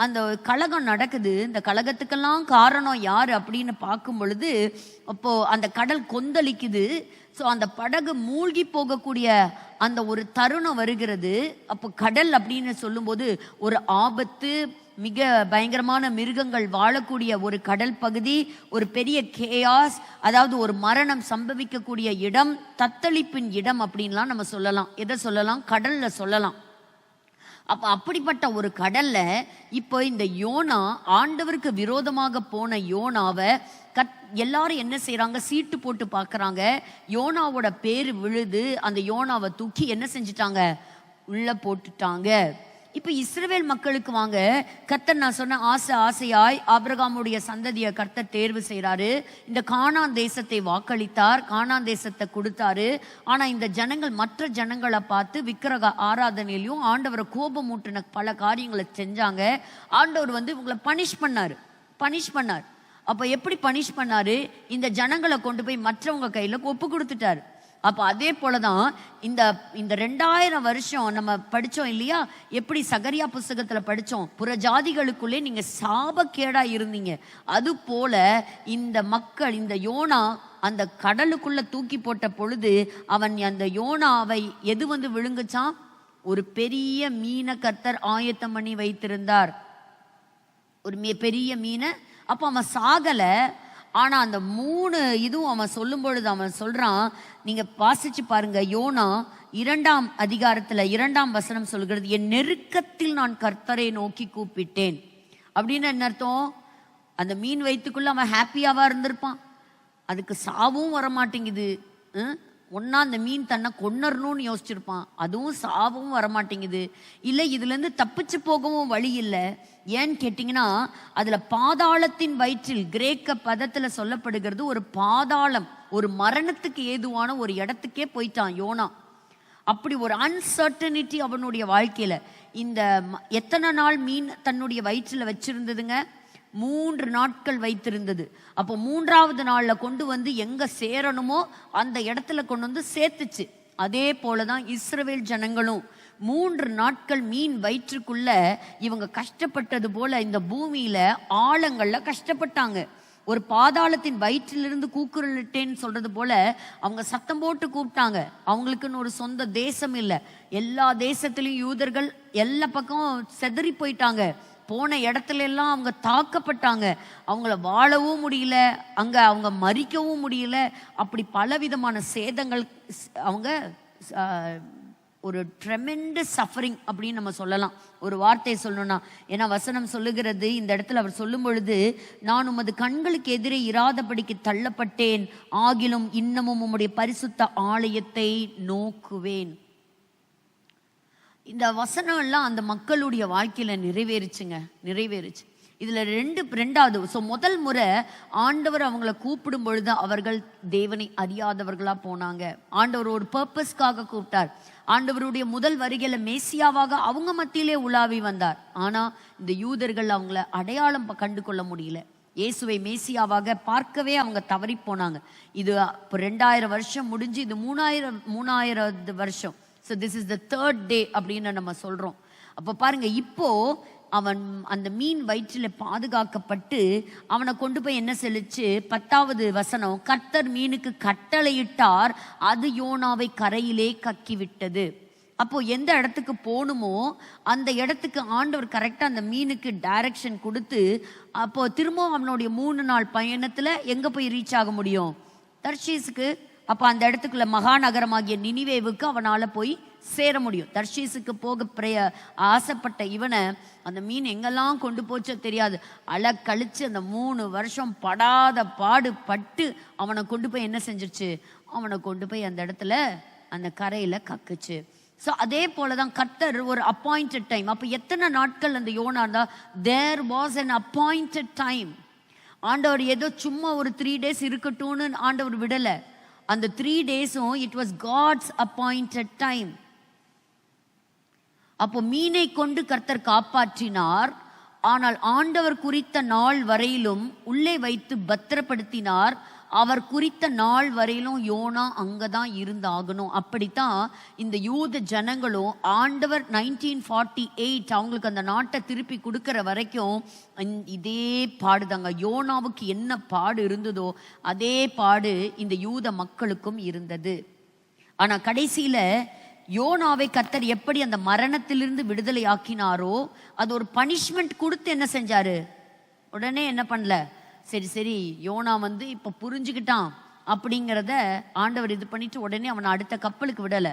அந்த கலகம் நடக்குது. இந்த கலகத்துக்கெல்லாம் காரணம் யாரு அப்படின்னு பார்க்கும் பொழுது, அப்போ அந்த கடல் கொந்தளிக்குது. ஸோ அந்த படகு மூழ்கி போகக்கூடிய அந்த ஒரு தருணம் வருகிறது. அப்போ கடல் அப்படின்னு சொல்லும்போது ஒரு ஆபத்து, மிக பயங்கரமான மிருகங்கள் வாழக்கூடிய ஒரு கடல் பகுதி, ஒரு பெரிய கேயாஸ், அதாவது ஒரு மரணம் சம்பவிக்கக்கூடிய இடம், தத்தளிப்பின் இடம் அப்படின்லாம் நம்ம சொல்லலாம். எதை சொல்லலாம்? கடல்ல சொல்லலாம். அப்ப அப்படிப்பட்ட ஒரு கடல்ல இப்போ இந்த யோனா, ஆண்டவருக்கு விரோதமாக போன யோனாவை எல்லாரும் என்ன செய்யறாங்க, சீட்டு போட்டு பார்க்கறாங்க. யோனாவோட பேரு விழுது. அந்த யோனாவை தூக்கி என்ன செஞ்சிட்டாங்க, உள்ள போட்டுட்டாங்க. இப்ப இஸ்ரவேல் மக்களுக்கு வாங்க, கர்த்தர் நான் சொன்ன ஆசையாய் ஆபிரகாமுடைய சந்ததியை கர்த்தர் தேர்வு செய்யறாரு. இந்த கானான் தேசத்தை வாக்களித்தார், கானான் தேசத்தை கொடுத்தாரு. ஆனா இந்த ஜனங்கள் மற்ற ஜனங்களை பார்த்து விக்கிரக ஆராதனையிலையும் ஆண்டவரை கோபமூட்டின பல காரியங்களை செஞ்சாங்க. ஆண்டவர் இவங்களை பனிஷ் பண்ணார். அப்ப எப்படி பனிஷ் பண்ணாரு? இந்த ஜனங்களை கொண்டு போய் மற்றவங்க கையில ஒப்பு கொடுத்துட்டாரு. அப்போ அதே போலதான் இந்த 2000 வருஷம் நம்ம படிச்சோம் இல்லையா, எப்படி சகரியா புஸ்தகத்துல படிச்சோம், புற ஜாதிகளுக்குள்ளே நீங்க சாபக்கேடா இருந்தீங்க. அது போல இந்த மக்கள், இந்த யோனா அந்த கடலுக்குள்ள தூக்கி போட்ட பொழுது அவன் அந்த யோனாவை எது விழுங்குச்சான்? ஒரு பெரிய மீனை கர்த்தர் ஆயத்தம் பண்ணி வைத்திருந்தார், ஒரு பெரிய மீனை. அப்போ அவன் சாகல. ஆனா அந்த 3 இதுவும் அவன் சொல்லும் பொழுது அவன் சொல்றான், நீங்க வாசிச்சு பாருங்க, யோனா 2ஆம் அதிகாரத்துல 2ஆம் வசனம் சொல்கிறது, என் நெருக்கத்தில் நான் கர்த்தரை நோக்கி கூப்பிட்டேன். அப்படின்னு என்ன அர்த்தம்? அந்த மீன் வயிற்றுக்குள்ள அவன் ஹாப்பியாவா இருந்திருப்பான், அதுக்கு சாவும் வரமாட்டேங்குது. ஒன்னா அந்த மீன் தன்னை கொன்னறணும்னு யோசிச்சிருப்பான், அதுவும் சாவும் வரமாட்டேங்குது. இல்லை இதுல இருந்து தப்பிச்சு போகவும் வழி இல்லை. ஏன்னு கேட்டீங்கன்னா, அதுல பாதாளத்தின் வயிற்றில், கிரேக்க பதத்துல சொல்லப்படுகிறது, ஒரு பாதாளம், ஒரு மரணத்துக்கு ஏதுவான ஒரு இடத்துக்கே போயிட்டான் யோனா. அப்படி ஒரு அன்சர்டனிட்டி அவனுடைய வாழ்க்கையில. இந்த எத்தனை நாள் மீன் தன்னுடைய வயிற்றுல வச்சிருந்ததுங்க? 3 நாட்கள் வைத்திருந்தது. அப்போ 3வது நாள்ல கொண்டு எங்க சேரணுமோ அந்த இடத்துல கொண்டு சேர்த்துச்சு. அதே போலதான் இஸ்ரவேல் ஜனங்களும் 3 நாட்கள் மீன் வயிற்றுக்குள்ள இவங்க கஷ்டப்பட்டது போல இந்த பூமியில ஆழங்கள்ல கஷ்டப்பட்டாங்க. ஒரு பாதாளத்தின் வயிற்றிலிருந்து கூக்குரலிட்டேன்னு சொல்றது போல அவங்க சத்தம் போட்டு கூப்பிட்டாங்க. அவங்களுக்குன்னு ஒரு சொந்த தேசம் இல்லை. எல்லா தேசத்திலையும் யூதர்கள் எல்லா பக்கமும் செதறி போயிட்டாங்க. போன இடத்துல எல்லாம் அவங்க தாக்கப்பட்டாங்க. அவங்கள வாழவும் முடியல, அங்க அவங்க மறிக்கவும் முடியல. அப்படி பலவிதமான சேதங்கள் அவங்க ஒரு ட்ரெமெண்டஸ் சஃபரிங் அப்படின்னு நம்ம சொல்லலாம், ஒரு வார்த்தையை சொல்லணும்னா. ஏன்னா வசனம் சொல்லுகிறது, இந்த இடத்துல அவர் சொல்லும் பொழுது, நான் உமது கண்களுக்கு எதிரே இராதபடிக்கு தள்ளப்பட்டேன், ஆகிலும் இன்னமும் உம்முடைய பரிசுத்த ஆலயத்தை நோக்குவேன். இந்த வசனம் எல்லாம் அந்த மக்களுடைய வாழ்க்கையில நிறைவேறுச்சு. இதுல ரெண்டாவது முதல் முறை ஆண்டவர் அவங்கள கூப்பிடும் பொழுது அவர்கள் தேவனை அறியாதவர்களா போனாங்க. ஆண்டவர் ஒரு பர்பஸ்க்காக கூப்பிட்டார். ஆண்டவருடைய முதல் வருகையில மேசியாவாக அவங்க மத்தியிலே உலாவி வந்தார். ஆனா இந்த யூதர்கள் அவங்கள அடையாளம் கண்டு கொள்ள முடியல. இயேசுவை மேசியாவாக பார்க்கவே அவங்க தவறி போனாங்க. இது 2000 வருஷம் முடிஞ்சு இது 3000வது வருஷம். So this is the 3rd day அப்படின்னு நம்ம சொல்றோம். அப்போ பாருங்க, இப்போ அவன் அந்த மீன் வயிற்றில பாதுகாக்கப்பட்டு அவனை கொண்டு போய் என்ன செலுச்சு, 10வது வசனம், கர்த்தர் மீனுக்கு கட்டளையிட்டார், அது யோனாவை கரையிலே கக்கி விட்டது. அப்போ எந்த இடத்துக்கு போகணுமோ அந்த இடத்துக்கு ஆண்டவர் கரெக்டா அந்த மீனுக்கு டைரக்ஷன் கொடுத்து, அப்போ திரும்பவும் அவனுடைய 3 நாள் பயணத்துல எங்க போய் ரீச் ஆக முடியும், தர்ஷீஸுக்கு. அப்போ அந்த இடத்துக்குள்ள மகாநகரமாகிய நினிவேவுக்கு அவனால போய் சேர முடியும். தர்ஷீஸுக்கு போக ஆசைப்பட்ட இவனை அந்த மீன் எங்கெல்லாம் கொண்டு போச்சோ தெரியாது, கழிச்சு அந்த 3 வருஷம் படாத பாடு பட்டு அவனை கொண்டு போய் என்ன செஞ்சிருச்சு, அவனை கொண்டு போய் அந்த இடத்துல அந்த கரையில கக்குச்சு. ஸோ அதே போலதான் கர்த்தர் ஒரு அப்பாயிண்டட் டைம். அப்போ எத்தனை நாட்கள் அந்த யோனா இருந்தா, there was an appointed time. ஆண்டவர் ஏதோ சும்மா ஒரு 3 days இருக்கட்டும்னு ஆண்டவர் விடல. அந்த 3 daysம் it was God's appointed time. அப்போ மீனை கொண்டு கர்த்தர் காப்பாற்றினார். ஆனால் ஆண்டவர் குறித்த நாள் வரையிலும் உள்ளே வைத்து பத்திரப்படுத்தினார். அவர் குறித்த நாள் வரையிலும் யோனா அங்கதான் இருந்தாகணும். அப்படித்தான் இந்த யூத ஜனங்களும் ஆண்டவர் 1948 அவங்களுக்கு அந்த நாட்டை திருப்பி கொடுக்கிற வரைக்கும் இதே பாடுதாங்க. யோனாவுக்கு என்ன பாடு இருந்ததோ அதே பாடு இந்த யூத மக்களுக்கும் இருந்தது. ஆனா கடைசியில யோனாவை கர்த்தர் எப்படி அந்த மரணத்திலிருந்து விடுதலை ஆக்கினாரோ, அது ஒரு பனிஷ்மெண்ட் கொடுத்து என்ன செஞ்சாரு, உடனே என்ன பண்ணல, சரி யோனா இப்ப புரிஞ்சுக்கிட்டான் அப்படிங்கிறத ஆண்டவர் இது பண்ணிட்டு உடனே அவனை அடுத்த கப்பலுக்கு விடல.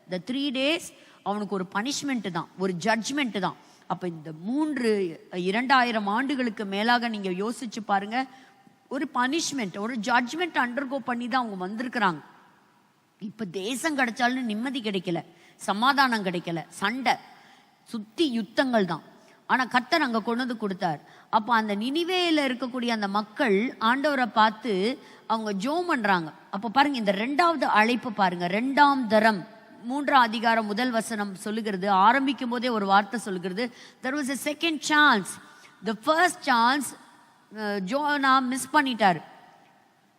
இந்த 3 days அவனுக்கு ஒரு பனிஷ்மெண்ட் தான், ஒரு ஜட்ஜ்மெண்ட் தான். அப்ப இந்த 2000 ஆண்டுகளுக்கு மேலாக நீங்க யோசிச்சு பாருங்க, ஒரு பனிஷ்மெண்ட், ஒரு ஜட்ஜ்மெண்ட் அண்டர்கோ பண்ணி தான் அவங்க வந்திருக்கிறாங்க. இப்ப தேசம் கிடைச்சாலும் நிம்மதி கிடைக்கல, சமாதானம் கிடைக்கல, சண்டை சுத்தி யுத்தங்கள் தான். ஆனா கர்த்தர் அங்க கொண்டு வந்து கொடுத்தார். அப்ப அந்த நினிவேல இருக்கக்கூடிய அந்த மக்கள் ஆண்டவரை பார்த்து அவங்க ஜெபம் பண்றாங்க. அப்ப பாருங்க, இந்த 2வது அழைப்பு பாருங்க, 2ஆம் தரம் 3ஆம் அதிகாரம் 1 வசனம் சொல்லுகிறது. ஆரம்பிக்கும் போதே ஒரு வார்த்தை சொல்லுகிறது, there was a second chance. The first chance Jonah miss பண்ணிட்டார்,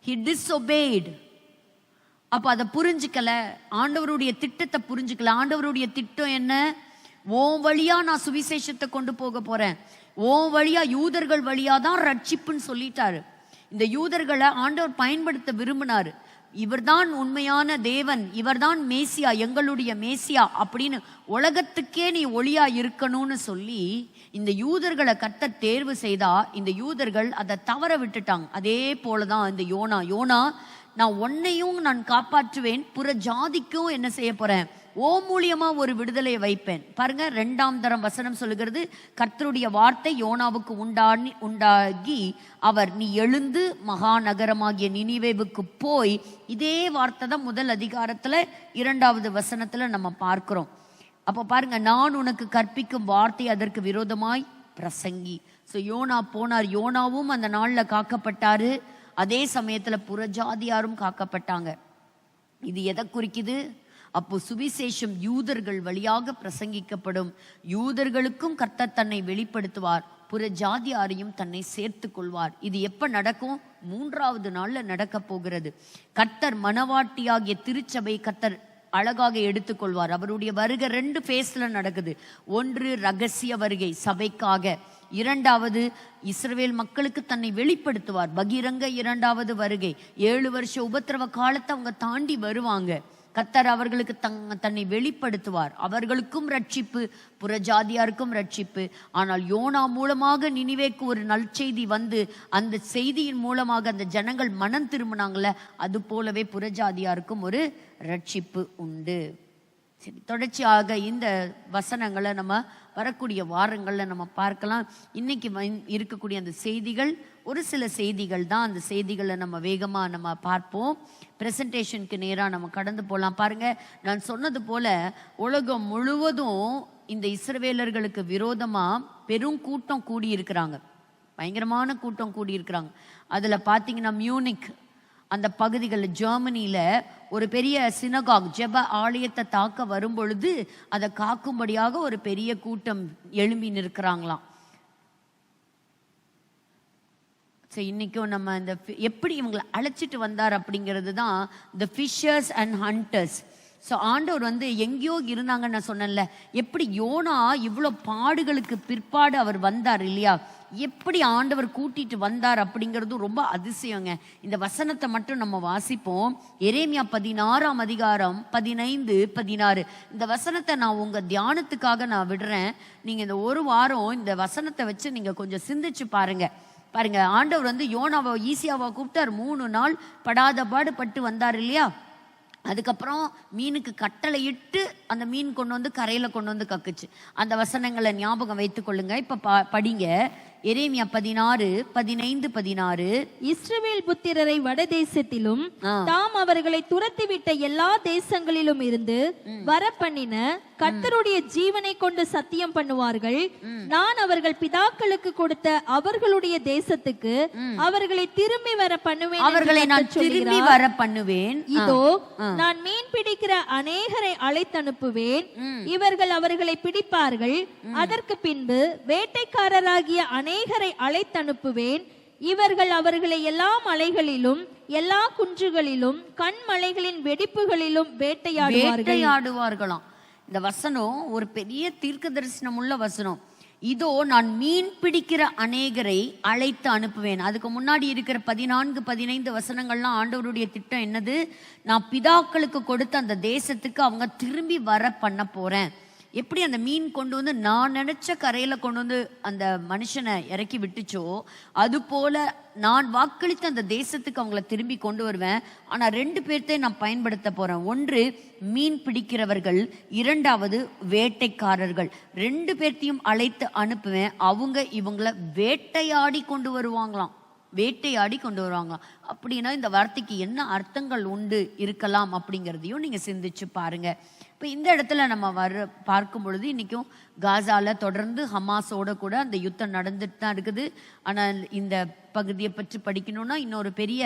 he disobeyed. அப்ப அதை புரிஞ்சுக்கல, ஆண்டவருடைய திட்டத்தை புரிஞ்சுக்கல. ஆண்டவருடைய திட்டம் என்ன, ஓன் வழியா நான் சுவிசேஷத்தை கொண்டு போக போறேன், ஓன் வழியா யூதர்கள் வழியா தான் ரட்சிப்புன்னு சொல்லிட்டாரு. இந்த யூதர்களை ஆண்டவர் பயன்படுத்த விரும்பினாரு. இவர்தான் உண்மையான தேவன், இவர்தான் மேசியா, எங்களுடைய மேசியா அப்படின்னு உலகத்துக்கே நீ ஒளியா இருக்கணும்னு சொல்லி இந்த யூதர்களை கர்த்தர் தேர்வு செய்தா, இந்த யூதர்கள் அதை தவற விட்டுட்டாங்க. அதே போலதான் இந்த யோனா, நான் உன்னையும் நான் காப்பாற்றுவேன், புற ஜாதிக்கும் என்ன செய்ய போறேன், ஓ மூலியமா ஒரு விடுதலை வைப்பேன். பாருங்க, 2ஆம் தரம் வசனம் சொல்லுகிறது, கர்த்தருடைய வார்த்தை யோனாவுக்கு உண்டாகி அவர், நீ எழுந்து மகாநகரமாகிய நினிவேவுக்கு போய். இதே வார்த்தை தான் 1 அதிகாரத்துல 2வது வசனத்துல நம்ம பார்க்கிறோம். அப்ப பாருங்க, நான் உனக்கு கற்பிக்கும் வார்த்தை அதற்கு விரோதமாய் பிரசங்கி. ஸோ யோனா போனார். யோனாவும் அந்த நாள்ல காக்கப்பட்டாரு, அதே சமயத்துல புறஜாதியாரும் காக்கப்பட்டாங்க. இது எதை குறிக்குது, அப்போ சுவிசேஷம் யூதர்கள் வழியாக பிரசங்கிக்கப்படும். யூதர்களுக்கும் கர்த்தர் தன்னை வெளிப்படுத்துவார், புற ஜாதியாரையும் தன்னை சேர்த்து கொள்வார். இது எப்ப நடக்கும், 3வது நாள்ல நடக்க போகிறது. கர்த்தர் மணவாட்டியாகிய திருச்சபை கர்த்தர் அழகாக எடுத்துக்கொள்வார். அவருடைய வருகை 2 ஃபேஸ்ல நடக்குது. 1 ரகசிய வருகை சபைக்காக, 2வது இஸ்ரவேல் மக்களுக்கு தன்னை வெளிப்படுத்துவார், பகிரங்க 2வது வருகை. 7 வருஷ உபத்திரவ காலத்தை அவங்க தாண்டி வருவாங்க. கர்த்தர் அவர்களுக்கு தன்னை வெளிப்படுத்துவார். அவர்களுக்கும் ரட்சிப்பு, புறஜாதியாருக்கும் ரட்சிப்பு. ஆனால் யோனா மூலமாக நினிவேக்கு ஒரு நற்செய்தி வந்து அந்த செய்தியின் மூலமாக அந்த ஜனங்கள் மனம் திரும்பினாங்கள, அது போலவே புறஜாதியாருக்கும் ஒரு ரட்சிப்பு உண்டு. சரி, தொடர்ச்சியாக இந்த வசனங்களை நம்ம வரக்கூடிய வாரங்களில் நம்ம பார்க்கலாம். இன்னைக்கு இருக்கக்கூடிய அந்த செய்திகள் ஒரு சில செய்திகள் தான். அந்த செய்திகளை நம்ம வேகமாக நம்ம பார்ப்போம். ப்ரெசன்டேஷனுக்கு நேராக நம்ம கடந்து போகலாம். பாருங்க, நான் சொன்னது போல உலகம் முழுவதும் இந்த இஸ்ரவேலர்களுக்கு விரோதமாக பெரும் கூட்டம் கூடியிருக்கிறாங்க. பயங்கரமான கூட்டம் கூடியிருக்கிறாங்க. அதில் பார்த்தீங்கன்னா மியூனிக் அந்த பகுதிகளில் ஜெர்மனியில் ஒரு பெரிய சினகாக் ஜெப ஆலயத்தை தாக்க வரும்பொழுது அதை காக்கும்படியாக ஒரு பெரிய கூட்டம் எழும்பி நிற்கிறாங்களாம். ஸோ இன்றைக்கும் நம்ம இந்த எப்படி இவங்களை அழைச்சிட்டு வந்தார் அப்படிங்கிறது தான் த ஃபிஷர்ஸ் அண்ட் ஹண்டர்ஸ். ஸோ ஆண்டவர் வந்து எங்கேயோ இருந்தாங்கன்னு நான் சொன்னேன்ல, எப்படி யோனா இவ்வளோ பாடுகளுக்கு பிற்பாடு அவர் வந்தார் இல்லையா, எப்படி ஆண்டவர் கூட்டிட்டு வந்தார் அப்படிங்கிறதும் ரொம்ப அதிசயங்க. இந்த வசனத்தை மட்டும் நம்ம வாசிப்போம். எரேமியா 16ஆம் அதிகாரம் 15, 16 இந்த வசனத்தை நான் உங்கள் தியானத்துக்காக நான் விடுறேன். நீங்கள் இந்த ஒரு வாரம் இந்த வசனத்தை வச்சு நீங்கள் கொஞ்சம் சிந்திச்சு பாருங்க. ஆண்டவர் வந்து யோனாவை ஈஸியாவை கூப்பிட்டார். 3 நாள் படாத பாடு பட்டு வந்தார் இல்லையா. அதுக்கப்புறம் மீனுக்கு கட்டளை இட்டு அந்த மீன் கொண்டு வந்து கரையில் கொண்டு வந்து கக்குச்சு. அந்த வசனங்களை ஞாபகம் வைத்துக் கொள்ளுங்க. இப்போ படிங்க எரேமியா 16, 15, 16. இஸ்ரவேல் புத்திரரை வடதேசத்திலும் தாம் அவர்களை துரத்திவிட்ட எல்லா தேசங்களிலும் இருந்து வர பண்ணின கர்த்தருடைய ஜீவனை கொண்டு சத்தியம் பண்ணுவார்கள். நான் அவர்கள் பிதாக்களுக்கு கொடுத்த அவர்களுடைய தேசத்துக்கு அவர்களை திரும்பி வர பண்ணுவேன். அவர்களை நான் திரும்பி வர பண்ணுவேன். இதோ நான் மீன் பிடிக்கிற அநேகரை அழைத்தனுப்புவேன். இவர்கள் அவர்களை பிடிப்பார்கள். அதற்கு பின்பு வேட்டைக்காரராகிய அநேகரை அழைத்தனுப்புவேன். இவர்கள் அவர்களை எல்லா மலைகளிலும் எல்லா குன்றுகளிலும் கண்மலைகளின் வெடிப்புகளிலும் வேட்டையாடுவார்களாம். இந்த வசனம் ஒரு பெரிய தீர்க்க தரிசனம் உள்ள வசனம். இதோ நான் மீன் பிடிக்கிற அநேகரை அழைத்து அனுப்புவேன். அதுக்கு முன்னாடி இருக்கிற 14, 15 வசனங்கள்லாம் ஆண்டவருடைய திட்டம் என்னது, நான் பிதாக்களுக்கு கொடுத்த அந்த தேசத்துக்கு அவங்க திரும்பி வர பண்ண போறேன். எப்படி அந்த மீன் கொண்டு வந்து நான் நினைச்ச கரையில கொண்டு வந்து அந்த மனுஷனை இறக்கி விட்டுச்சோ, அது போல நான் வாக்களித்த அந்த தேசத்துக்கு அவங்கள திரும்பி கொண்டு வருவேன். ஆனா 2 பேர்த்தையும் நான் பயன்படுத்த போறேன். ஒன்று மீன் பிடிக்கிறவர்கள், 2வது வேட்டைக்காரர்கள். 2 பேர்த்தையும் அழைத்து அனுப்புவேன். அவங்க இவங்கள வேட்டையாடி கொண்டு வருவாங்களாம். அப்படின்னா இந்த வார்த்தைக்கு என்ன அர்த்தங்கள் உண்டு இருக்கலாம் அப்படிங்கிறதையும் நீங்க சிந்திச்சு பாருங்க. இப்போ இந்த இடத்துல நம்ம பார்க்கும் பொழுது இன்றைக்கும் காசாவில் தொடர்ந்து ஹமாஸோட கூட அந்த யுத்தம் நடந்துட்டு தான் இருக்குது. ஆனால் இந்த பகுதியை பற்றி படிக்கணும்னா இன்னொரு பெரிய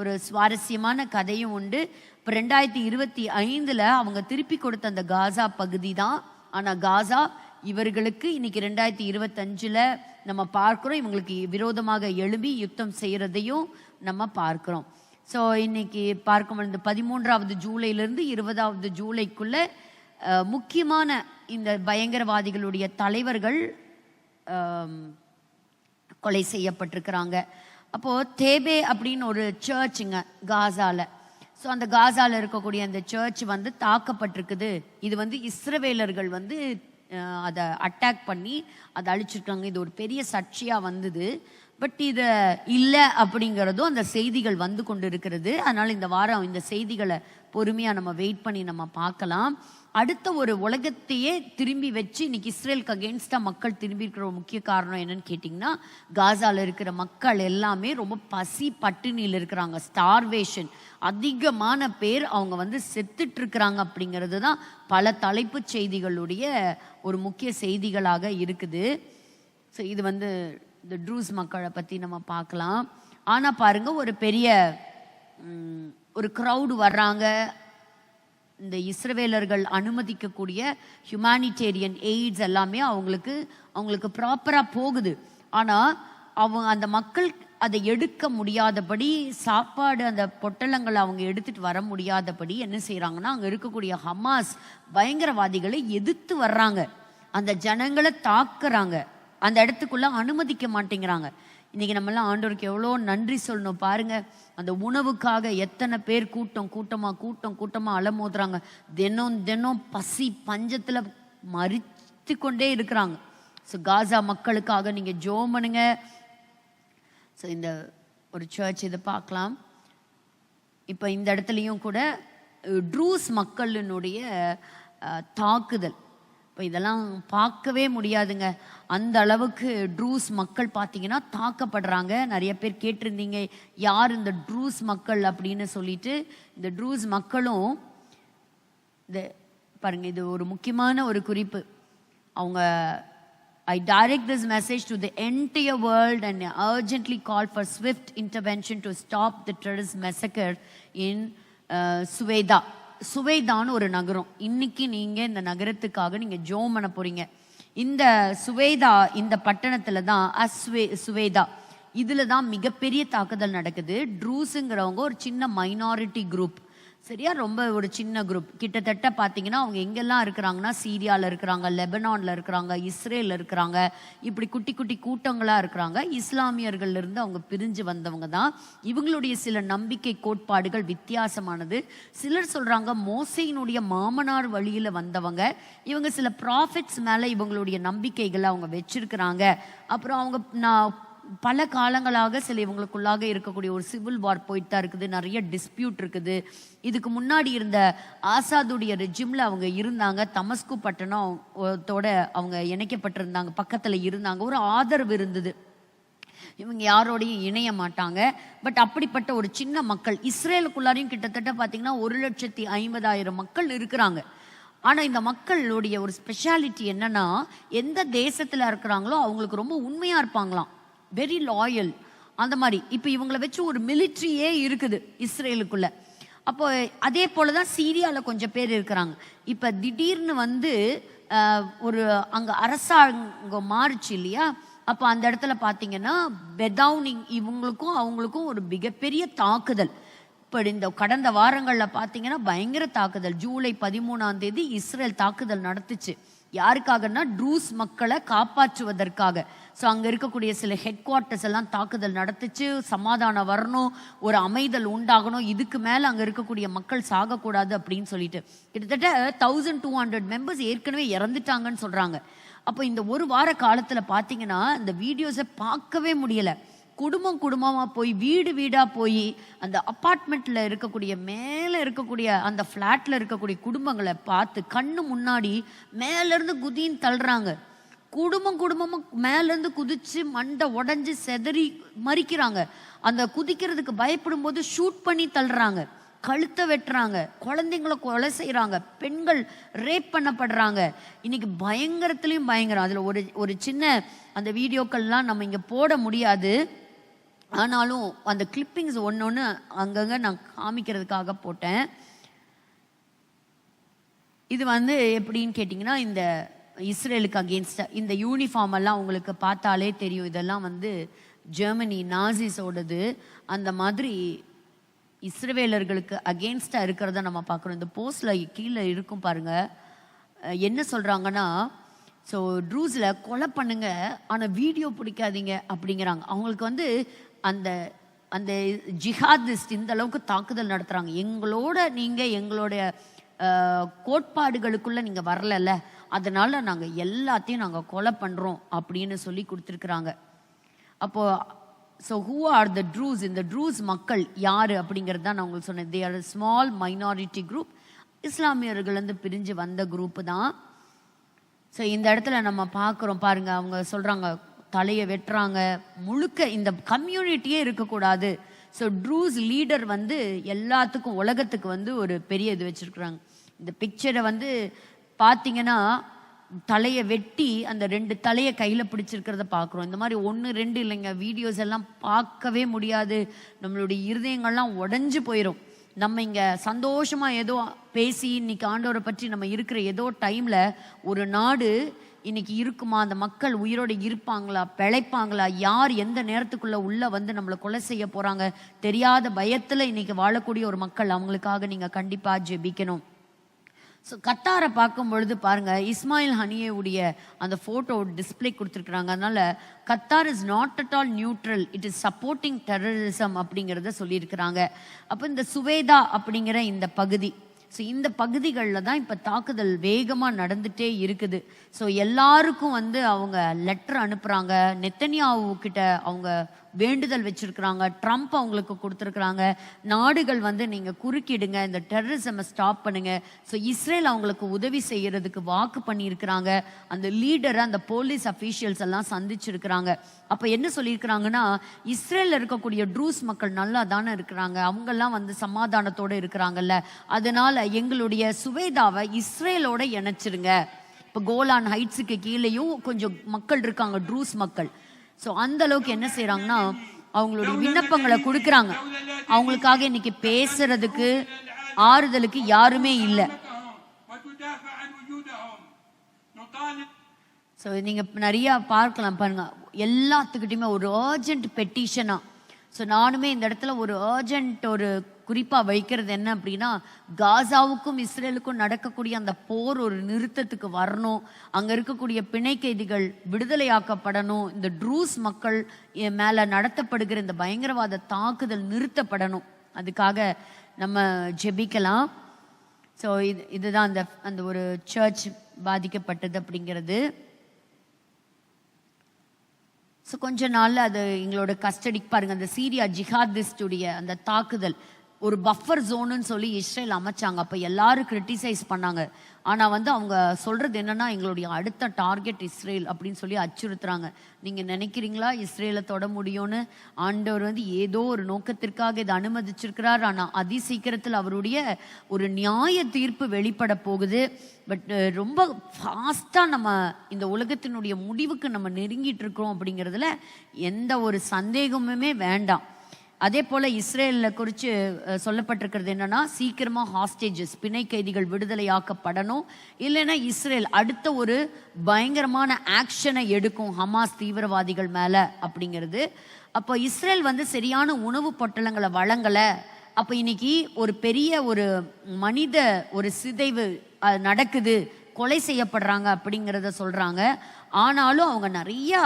ஒரு சுவாரஸ்யமான கதையும் உண்டு. இப்போ 2025 அவங்க திருப்பி கொடுத்த அந்த காசா பகுதி தான். ஆனால் காசா இவர்களுக்கு இன்னைக்கு 2025 நம்ம பார்க்குறோம், இவங்களுக்கு விரோதமாக எழும்பி யுத்தம் செய்கிறதையும் நம்ம பார்க்குறோம். ஸோ இன்னைக்கு பார்க்கும்போது இந்த 13வது ஜூலையிலேருந்து 20வது ஜூலைக்குள்ள முக்கியமான இந்த பயங்கரவாதிகளுடைய தலைவர்கள் கொலை செய்யப்பட்டிருக்கிறாங்க. அப்போது தேபே அப்படின்னு ஒரு சர்ச்சுங்க காசாவில். ஸோ அந்த காசாவில் இருக்கக்கூடிய அந்த சர்ச் வந்து தாக்கப்பட்டிருக்குது. இது வந்து இஸ்ரவேலர்கள் வந்து அதை அட்டாக் பண்ணி அதை அழிச்சிருக்காங்க. இது ஒரு பெரிய சர்ச்சையாக வந்தது. பட் இது இல்லை அப்படிங்கிறதும் அந்த செய்திகள் வந்து கொண்டு இருக்கிறது. அதனால் இந்த வாரம் இந்த செய்திகளை பொறுமையாக நம்ம வெயிட் பண்ணி நம்ம பார்க்கலாம். அடுத்த ஒரு உலகத்தையே திரும்பி வச்சு இன்னைக்கு இஸ்ரேலுக்கு அகெயின்ஸ்டாக மக்கள் திரும்பி இருக்கிற ஒரு முக்கிய காரணம் என்னன்னு கேட்டிங்கன்னா, காசாவில் இருக்கிற மக்கள் எல்லாமே ரொம்ப பசி பட்டினியில் இருக்கிறாங்க. ஸ்டார்வேஷன், அதிகமான பேர் அவங்க வந்து செத்துட்டு இருக்கிறாங்க அப்படிங்கிறது தான் பல தலைப்பு செய்திகளுடைய ஒரு முக்கிய செய்திகளாக இருக்குது. ஸோ இது வந்து இந்த ட்ரூஸ் மக்களை பற்றி நம்ம பார்க்கலாம். ஆனால் பாருங்க, ஒரு பெரிய ஒரு க்ரௌடு வர்றாங்க. இந்த இஸ்ரவேலர்கள் அனுமதிக்கக்கூடிய ஹியூமானிட்டேரியன் எய்ட்ஸ் எல்லாமே அவங்களுக்கு ப்ராப்பராக போகுது. ஆனால் அந்த மக்கள் அதை எடுக்க முடியாதபடி, சாப்பாடு அந்த பொட்டலங்களை அவங்க எடுத்துட்டு வர முடியாதபடி என்ன செய்கிறாங்கன்னா, அங்கே இருக்கக்கூடிய ஹமாஸ் பயங்கரவாதிகளை எதிர்த்து வர்றாங்க. அந்த ஜனங்களை தாக்குறாங்க. அந்த இடத்துக்குள்ள அனுமதிக்க மாட்டேங்கிறாங்க. இன்னைக்கு நம்மளாம் ஆண்டவருக்கு எவ்வளோ நன்றி சொல்லணும் பாருங்க. அந்த உணவுக்காக எத்தனை பேர் கூட்டமாக அலமோதுறாங்க. தினம் பசி பஞ்சத்தில் மறித்து கொண்டே இருக்கிறாங்க. ஸோ காசா மக்களுக்காக நீங்கள் ஜெபம் பண்ணுங்க. ஸோ இந்த ஒரு சர்ச் இதை பார்க்கலாம். இப்போ இந்த இடத்துலையும் கூட ட்ரூஸ் மக்களினுடைய தாக்குதல். இப்போ இதெல்லாம் பார்க்கவே முடியாதுங்க. அந்த அளவுக்கு ட்ரூஸ் மக்கள் பார்த்தீங்கன்னா தாக்கப்படுறாங்க. நிறைய பேர் கேட்டிருந்தீங்க யார் இந்த ட்ரூஸ் மக்கள் அப்படின்னு சொல்லிட்டு. இந்த ட்ரூஸ் மக்களும் இந்த பாருங்க, இது ஒரு முக்கியமான ஒரு குறிப்பு. அவங்க I direct this message to the entire world and urgently call for swift intervention to stop the terrorist massacre in Suweda. சுவேதான்னு ஒரு நகரம். இன்னைக்கு நீங்க இந்த நகரத்துக்காக நீங்க ஜெபம் பண்ண போறீங்க. இந்த சுவேதா, இந்த பட்டணத்துல தான் சுவேதா, இதுல தான் மிகப்பெரிய தாக்குதல் நடக்குது. ட்ரூஸுங்கிறவங்க ஒரு சின்ன மைனாரிட்டி குரூப், சரியா, ரொம்ப ஒரு சின்ன குரூப். கிட்டத்தட்ட பார்த்தீங்கன்னா அவங்க எங்கெல்லாம் இருக்கிறாங்கன்னா சீரியாவில் இருக்கிறாங்க, லெபனானில் இருக்கிறாங்க, இஸ்ரேலில் இருக்கிறாங்க. இப்படி குட்டி குட்டி கூட்டங்களாக இருக்கிறாங்க. இஸ்லாமியர்கள்லேருந்து அவங்க பிரிஞ்சு வந்தவங்க தான். இவங்களுடைய சில நம்பிக்கை கோட்பாடுகள் வித்தியாசமானது. சிலர் சொல்கிறாங்க மோசையினுடைய மாமனார் வழியில் வந்தவங்க. இவங்க சில ப்ராஃபிட்ஸ் மேலே இவங்களுடைய நம்பிக்கைகளை அவங்க வச்சிருக்கிறாங்க. அப்புறம் அவங்க பல காலங்களாக சில இவங்களுக்குள்ளாக இருக்கக்கூடிய ஒரு சிவில் வார் போயிட்டு தான் இருக்குது. நிறைய டிஸ்பியூட் இருக்குது. இதுக்கு முன்னாடி இருந்த ஆசாதுடைய ரெஜிமில் அவங்க இருந்தாங்க. தமஸ்கு பட்டணத்தோட அவங்க இணைக்கப்பட்டிருந்தாங்க, பக்கத்தில் இருந்தாங்க. ஒரு ஆதரவு இருந்தது. இவங்க யாரோடையும் இணைய மாட்டாங்க. பட் அப்படிப்பட்ட ஒரு சின்ன மக்கள் இஸ்ரேலுக்குள்ளாரையும் கிட்டத்தட்ட பார்த்தீங்கன்னா 1,50,000 மக்கள் இருக்கிறாங்க. ஆனால் இந்த மக்களுடைய ஒரு ஸ்பெஷாலிட்டி என்னன்னா, எந்த தேசத்தில் இருக்கிறாங்களோ அவங்களுக்கு ரொம்ப உண்மையாக இருப்பாங்களாம், வெரி லாயல். அந்த மாதிரி இப்போ இவங்களை வச்சு ஒரு மிலிட்ரியே இருக்குது இஸ்ரேலுக்குள்ள. அப்போ அதே போல தான் சீரியாவில் கொஞ்சம் பேர் இருக்கிறாங்க. இப்போ திடீர்னு வந்து ஒரு அங்கே அரசாங்கம் மாறுச்சு இல்லையா, அப்போ அந்த இடத்துல பார்த்தீங்கன்னா பெதௌனிங் இவங்களுக்கும் அவங்களுக்கும் ஒரு மிகப்பெரிய தாக்குதல். இப்போ இந்த கடந்த வாரங்களில் பார்த்தீங்கன்னா பயங்கர தாக்குதல். ஜூலை 13ஆம் தேதி இஸ்ரேல் தாக்குதல் நடத்துச்சு. யாருக்காகனா ட்ரூஸ் மக்களை காப்பாற்றுவதற்காக. ஸோ அங்கே இருக்கக்கூடிய சில ஹெட் குவார்ட்டர்ஸ் எல்லாம் தாக்குதல் நடத்துச்சு. சமாதானம் வரணும், ஒரு அமைதல் உண்டாகணும், இதுக்கு மேலே அங்கே இருக்கக்கூடிய மக்கள் சாகக்கூடாது அப்படின்னு சொல்லிட்டு கிட்டத்தட்ட 1200 மெம்பர்ஸ் ஏற்கனவே இறந்துட்டாங்கன்னு சொல்கிறாங்க. அப்போ இந்த ஒரு வார காலத்தில் பார்த்தீங்கன்னா இந்த வீடியோஸை பார்க்கவே முடியலை. குடும்பம் குடும்பமாக போய் வீடு வீடாக போய் அந்த அப்பார்ட்மெண்ட்டில் இருக்கக்கூடிய மேலே இருக்கக்கூடிய அந்த ஃப்ளாட்டில் இருக்கக்கூடிய குடும்பங்களை பார்த்து கண்ணு முன்னாடி மேலேருந்து குதின்னு தள்ளுறாங்க. குடும்பம் குடும்பமாக மேலேருந்து குதிச்சு மண்டை உடஞ்சி செதறி மறிக்கிறாங்க. அந்த குதிக்கிறதுக்கு பயப்படும் போது ஷூட் பண்ணி தள்ளுறாங்க, கழுத்தை வெட்டுறாங்க, குழந்தைங்களை கொலை செய்கிறாங்க, பெண்கள் ரேப் பண்ணப்படுறாங்க. இன்னைக்கு பயங்கரத்துலேயும் பயங்கரம். அதில் ஒரு சின்ன அந்த வீடியோக்கள்லாம் நம்ம இங்கே போட முடியாது. ஆனாலும் அந்த கிளிப்பிங்ஸ் ஒன்று அங்கங்கே நான் காமிக்கிறதுக்காக போட்டேன். இது வந்து எப்படின்னு கேட்டிங்கன்னா, இந்த இஸ்ரேலுக்கு அகேன்ஸ்டாக இந்த யூனிஃபார்ம் எல்லாம் உங்களுக்கு பார்த்தாலே தெரியும். இதெல்லாம் வந்து ஜெர்மனி நாசிஸோடது. அந்த மாதிரி இஸ்ரேலர்களுக்கு அகேன்ஸ்டாக இருக்கிறத நம்ம பார்க்குறோம். இந்த போஸ்டில் கீழே இருக்கும் பாருங்க, என்ன சொல்கிறாங்கன்னா, ஸோ ட்ரூஸில் கொலை பண்ணுங்க ஆனால் வீடியோ பிடிக்காதீங்க அப்படிங்கிறாங்க. அவங்களுக்கு வந்து அந்த அந்த ஜிஹாதிஸ்ட் இந்த அளவுக்கு தாக்குதல் நடத்துகிறாங்க. எங்களோட நீங்கள் எங்களுடைய கோட்பாடுகளுக்குள்ளே நீங்கள் வரலல்ல, அதனால் நாங்கள் எல்லாத்தையும் நாங்கள் கொலை பண்ணுறோம் அப்படின்னு சொல்லி கொடுத்துருக்குறாங்க. அப்போது so who are the Druze? இந்த ட்ரூஸ் மக்கள் யார் அப்படிங்கிறது தான் நான் உங்களுக்கு சொன்னேன். They are small minority group. இஸ்லாமியர்கள்லேருந்து பிரிஞ்சு வந்த குரூப்பு தான். ஸோ இந்த இடத்துல நம்ம பார்க்குறோம் பாருங்க, அவங்க சொல்கிறாங்க தலையை வெட்டுறாங்க. முழுக்க இந்த கம்யூனிட்டியே இருக்கக்கூடாது. ஸோ ட்ரூஸ் லீடர் வந்து எல்லாத்துக்கும் உலகத்துக்கு வந்து ஒரு பெரிய இது வச்சுருக்குறாங்க. இந்த பிக்சரை வந்து பார்த்தீங்கன்னா தலையை வெட்டி அந்த 2 தலையை கையில் பிடிச்சிருக்கிறத பார்க்குறோம். இந்த மாதிரி 1 2 இல்லைங்க, வீடியோஸ் எல்லாம் பார்க்கவே முடியாது. நம்மளுடைய இருதயங்கள்லாம் உடஞ்சி போயிடும். நம்ம இங்கே சந்தோஷமாக ஏதோ பேசி இன்னைக்கு ஆண்டவரை பற்றி நம்ம இருக்கிற ஏதோ டைமில் ஒரு நாடு இன்னைக்கு இருக்குமா, அந்த மக்கள் உயிரோடு இருப்பாங்களா, பிழைப்பாங்களா, யார் எந்த நேரத்துக்குள்ளே உள்ளே வந்து நம்மளை கொலை செய்ய போகிறாங்க தெரியாத பயத்தில் இன்னைக்கு வாழக்கூடிய ஒரு மக்கள். அவங்களுக்காக நீங்கள் கண்டிப்பாக ஜெபிக்கணும். ஸோ கத்தாரை பார்க்கும் பொழுது பாருங்க, இஸ்மாயில் ஹனியேவுடைய அந்த ஃபோட்டோ டிஸ்பிளே கொடுத்துருக்குறாங்க. அதனால Qatar is not at all neutral, it is supporting terrorism அப்படிங்கிறத சொல்லியிருக்கிறாங்க. அப்போ இந்த சுவேதா அப்படிங்கிற இந்த பகுதி, ஸோ இந்த பகுதிகளில் தான் இப்போ தாக்குதல் வேகமாக நடந்துகிட்டே இருக்குது. ஸோ எல்லாருக்கும் வந்து அவங்க லெட்டர் அனுப்புகிறாங்க. நெத்தனியாவு கிட்ட அவங்க வேண்டுதல் வச்சிருக்கிறாங்க. ட்ரம்ப் அவங்களுக்கு கொடுத்துருக்குறாங்க. நாடுகள் வந்து நீங்க குறுக்கிடுங்க, இந்த டெரரிசமை ஸ்டாப் பண்ணுங்க. ஸோ இஸ்ரேல் அவங்களுக்கு உதவி செய்யறதுக்கு வாக்கு பண்ணியிருக்கிறாங்க. அந்த லீடரை அந்த போலீஸ் அஃபீஷியல்ஸ் எல்லாம் சந்திச்சிருக்கிறாங்க. அப்போ என்ன சொல்லியிருக்கிறாங்கன்னா, இஸ்ரேலில் இருக்கக்கூடிய ட்ரூஸ் மக்கள் நல்லா தானே இருக்கிறாங்க, அவங்கெல்லாம் வந்து சமாதானத்தோடு இருக்கிறாங்கல்ல, அதனால எங்களுடைய சுவேதாவை இஸ்ரேலோட இணைச்சிருங்க. இப்போ கோலான் ஹைட்ஸுக்கு கீழேயும் கொஞ்சம் மக்கள் இருக்காங்க, ட்ரூஸ் மக்கள். ஸோ அந்த அளவுக்கு என்ன செய்யறாங்கன்னா, அவங்களுடைய விண்ணப்பங்களை கொடுக்குறாங்க. அவங்களுக்காக இன்னைக்கு பேசுறதுக்கு ஆறுதலுக்கு யாருமே இல்லை. ஸோ நீங்க நிறைய பார்க்கலாம் பாருங்க, எல்லாத்துக்கிட்டையுமே ஒரு அர்ஜென்ட் பெட்டிஷனா. ஸோ நானுமே இந்த இடத்துல ஒரு அர்ஜென்ட் ஒரு குறிப்பாக வைக்கிறது என்ன அப்படின்னா, காசாவுக்கும் இஸ்ரேலுக்கும் நடக்கக்கூடிய அந்த போர் ஒரு நிறுத்தத்துக்கு வரணும். அங்கே இருக்கக்கூடிய பிணை கைதிகள் விடுதலையாக்கப்படணும். இந்த ட்ரூஸ் மக்கள் மேலே நடத்தப்படுகிற இந்த பயங்கரவாத தாக்குதல் நிறுத்தப்படணும். அதுக்காக நம்ம ஜெபிக்கலாம். ஸோ இதுதான் அந்த ஒரு சர்ச் பாதிக்கப்பட்டது அப்படிங்கிறது. ஸோ கொஞ்ச நாள் அது எங்களோட கஸ்டடிக்கு பாருங்க, அந்த சீரியா ஜிஹாதிஸ்டுடைய அந்த தாக்குதல் ஒரு பஃபர் ஜோனுன்னு சொல்லி இஸ்ரேல் அமைச்சாங்க. அப்போ எல்லாரும் கிரிட்டிசைஸ் பண்ணாங்க. ஆனால் வந்து அவங்க சொல்றது என்னன்னா, எங்களுடைய அடுத்த டார்கெட் இஸ்ரேல் அப்படின்னு சொல்லி அச்சுறுத்துறாங்க. நீங்க நினைக்கிறீங்களா இஸ்ரேலை தொட முடியும்னு? ஆண்டவர் வந்து ஏதோ ஒரு நோக்கத்திற்காக இதை அனுமதிச்சிருக்கிறார். ஆனால் அதி சீக்கிரத்தில் அவருடைய ஒரு நியாய தீர்ப்பு வெளிப்பட போகுது. பட் ரொம்ப ஃபாஸ்ட்டாக நம்ம இந்த உலகத்தினுடைய முடிவுக்கு நம்ம நெருங்கிட்டு இருக்கிறோம் அப்படிங்கிறதுல எந்த ஒரு சந்தேகமுமே வேண்டாம். அதே போல இஸ்ரேலில் குறித்து சொல்லப்பட்டிருக்கிறது என்னன்னா, சீக்கிரமா ஹாஸ்டேஜஸ் பிணை கைதிகள் விடுதலையாக்கப்படணும். இல்லைன்னா இஸ்ரேல் அடுத்த ஒரு பயங்கரமான ஆக்ஷனை எடுக்கும் ஹமாஸ் தீவிரவாதிகள் மேல அப்படிங்கிறது. அப்போ இஸ்ரேல் வந்து சரியான உணவு பொட்டலங்களை வழங்கலை. அப்போ இன்னைக்கு ஒரு பெரிய ஒரு மனித ஒரு சிதைவு நடக்குது, கொலை செய்யப்படுறாங்க அப்படிங்கிறத சொல்றாங்க. ஆனாலும் அவங்க நிறைய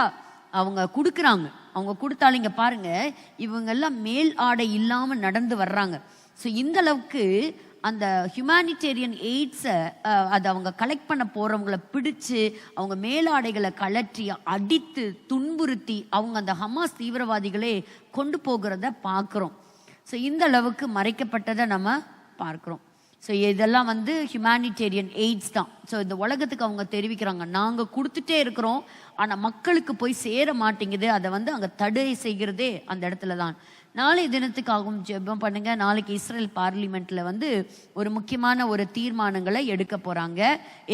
அவங்க கொடுக்குறாங்க. அவங்க கொடுத்தாலும் இங்கே பாருங்க, இவங்கெல்லாம் மேல் ஆடை இல்லாமல் நடந்து வர்றாங்க. ஸோ இந்த அளவுக்கு அந்த ஹியூமானிட்டேரியன் எய்ட்ஸை அதை அவங்க கலெக்ட் பண்ண போகிறவங்கள பிடிச்சு அவங்க மேலாடைகளை கலற்றி அடித்து துன்புறுத்தி அவங்க அந்த ஹமாஸ் தீவிரவாதிகளே கொண்டு போகிறத பார்க்குறோம். ஸோ இந்த அளவுக்கு மறைக்கப்பட்டதை நம்ம பார்க்குறோம். ஸோ இதெல்லாம் வந்து ஹியூமானிட்டேரியன் எய்ட்ஸ் தான். ஸோ இந்த உலகத்துக்கு அவங்க தெரிவிக்கிறாங்க, நாங்கள் கொடுத்துட்டே இருக்கிறோம், ஆனால் மக்களுக்கு போய் சேர மாட்டேங்குது. அதை வந்து அங்கே தடை செய்கிறதே அந்த இடத்துல தான். நாளை தினத்துக்காகவும் ஜெபம் பண்ணுங்க. நாளைக்கு இஸ்ரேல் பார்லிமெண்ட்ல வந்து ஒரு முக்கியமான ஒரு தீர்மானங்களை எடுக்க போறாங்க.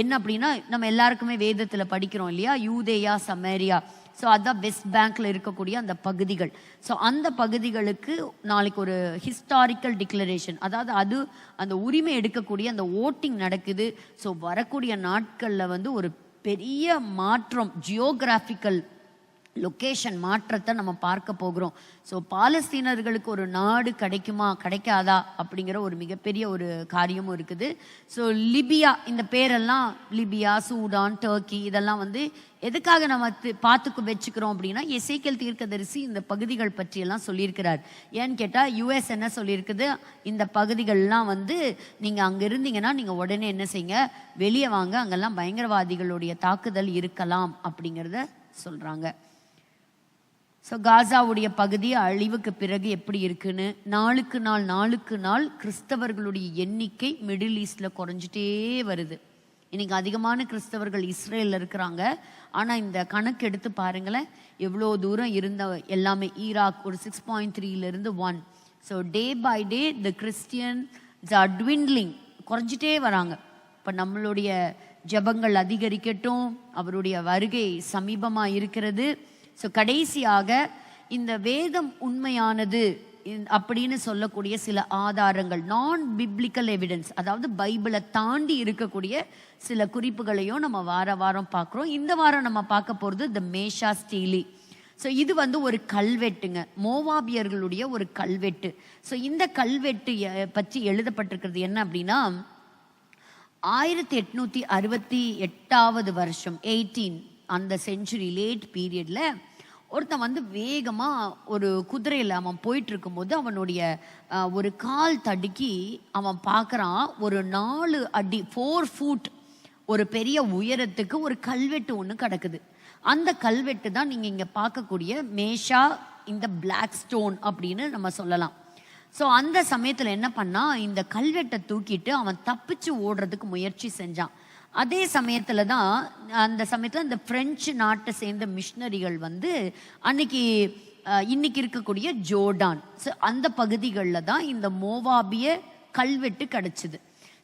என்ன அப்படின்னா, நம்ம எல்லாருக்குமே வேதத்துல படிக்கிறோம் இல்லையா, யூதேயா சமேரியா. ஸோ அதான் வெஸ்ட் பேங்க்ல இருக்கக்கூடிய அந்த பகுதிகள். ஸோ அந்த பகுதிகளுக்கு நாளைக்கு ஒரு ஹிஸ்டாரிக்கல் டிக்ளரேஷன், அதாவது அது அந்த உரிமை எடுக்கக்கூடிய அந்த ஓட்டிங் நடக்குது. ஸோ வரக்கூடிய நாட்களில் வந்து ஒரு பெரிய மாற்றம், ஜியோகிராஃபிக்கல் லொக்கேஷன் மாற்றத்தை நம்ம பார்க்க போகிறோம். ஸோ பாலஸ்தீனர்களுக்கு ஒரு நாடு கிடைக்குமா கிடைக்காதா அப்படிங்கிற ஒரு மிகப்பெரிய ஒரு காரியமும் இருக்குது. ஸோ லிபியா, இந்த பேரெல்லாம் லிபியா, சூடான், டர்க்கி, இதெல்லாம் வந்து எதுக்காக நம்ம பார்த்துக்கு வச்சுக்கிறோம் அப்படின்னா, எசேக்கியேல் தீர்க்கதரிசி இந்த பகுதிகள் பற்றியெல்லாம் சொல்லியிருக்கிறார். ஏன்னு கேட்டால் யுஎஸ் என்ன சொல்லியிருக்குது, இந்த பகுதிகள்லாம் வந்து நீங்கள் அங்கே இருந்தீங்கன்னா நீங்கள் உடனே என்ன செய்யுங்க, வெளியே வாங்க, அங்கெல்லாம் பயங்கரவாதிகளுடைய தாக்குதல் இருக்கலாம் அப்படிங்கிறத சொல்கிறாங்க. ஸோ காசாவுடைய பகுதி அழிவுக்கு பிறகு எப்படி இருக்குன்னு, நாளுக்கு நாள் கிறிஸ்தவர்களுடைய எண்ணிக்கை மிடில் ஈஸ்டில் குறைஞ்சிட்டே வருது. இன்னைக்கு அதிகமான கிறிஸ்தவர்கள் இஸ்ரேலில் இருக்கிறாங்க. ஆனால் இந்த கணக்கு எடுத்து பாருங்களேன், எவ்வளோ தூரம் இருந்த எல்லாமே ஈராக் ஒரு 6.3 1. So day by day the Christians are dwindling, குறைஞ்சிட்டே வராங்க. இப்போ நம்மளுடைய ஜபங்கள் அதிகரிக்கட்டும், அவருடைய வருகை சமீபமாக இருக்கிறது. ஸோ கடைசியாக இந்த வேதம் உண்மையானது அப்படின்னு சொல்லக்கூடிய சில ஆதாரங்கள், நான் பிப்ளிக்கல் எவிடன்ஸ், அதாவது பைபிளை தாண்டி இருக்கக்கூடிய சில குறிப்புகளையும் நம்ம வாரம் பார்க்குறோம். இந்த வாரம் நம்ம பார்க்க போகிறது த மேஷா ஸ்டீலி. ஸோ இது வந்து ஒரு கல்வெட்டுங்க, மோவாபியர்களுடைய ஒரு கல்வெட்டு. ஸோ இந்த கல்வெட்டு பற்றி எழுதப்பட்டிருக்கிறது என்ன அப்படின்னா, 1868 வருஷம் 18 அந்த செஞ்சுரி லேட் பீரியட்ல ஒருத்தன் வந்து வேகமாக ஒரு குதிரையில் அவன் போயிட்டு இருக்கும்போது அவனுடைய ஒரு கால் தடுக்கி அவன் பார்க்குறான், ஒரு 4 அடி 4 ஃபூட் ஒரு பெரிய உயரத்துக்கு ஒரு கல்வெட்டு ஒன்று கிடக்குது. அந்த கல்வெட்டு தான் நீங்கள் இங்கே பார்க்கக்கூடிய மேஷா இந்த பிளாக் ஸ்டோன் அப்படின்னு நம்ம சொல்லலாம். ஸோ அந்த சமயத்தில் என்ன பண்ணா, இந்த கல்வெட்டை தூக்கிட்டு அவன் தப்பிச்சு ஓடுறதுக்கு முயற்சி செஞ்சான். அதே சமயத்தில் தான் அந்த சமயத்தில் இந்த பிரெஞ்சு நாட்டை சேர்ந்த மிஷினரிகள் வந்து இன்னைக்கு இருக்கக்கூடிய ஜோர்டான், ஸோ அந்த பகுதிகளில் தான் இந்த மோவாபிய கல்வெட்டு கிடைச்சிது.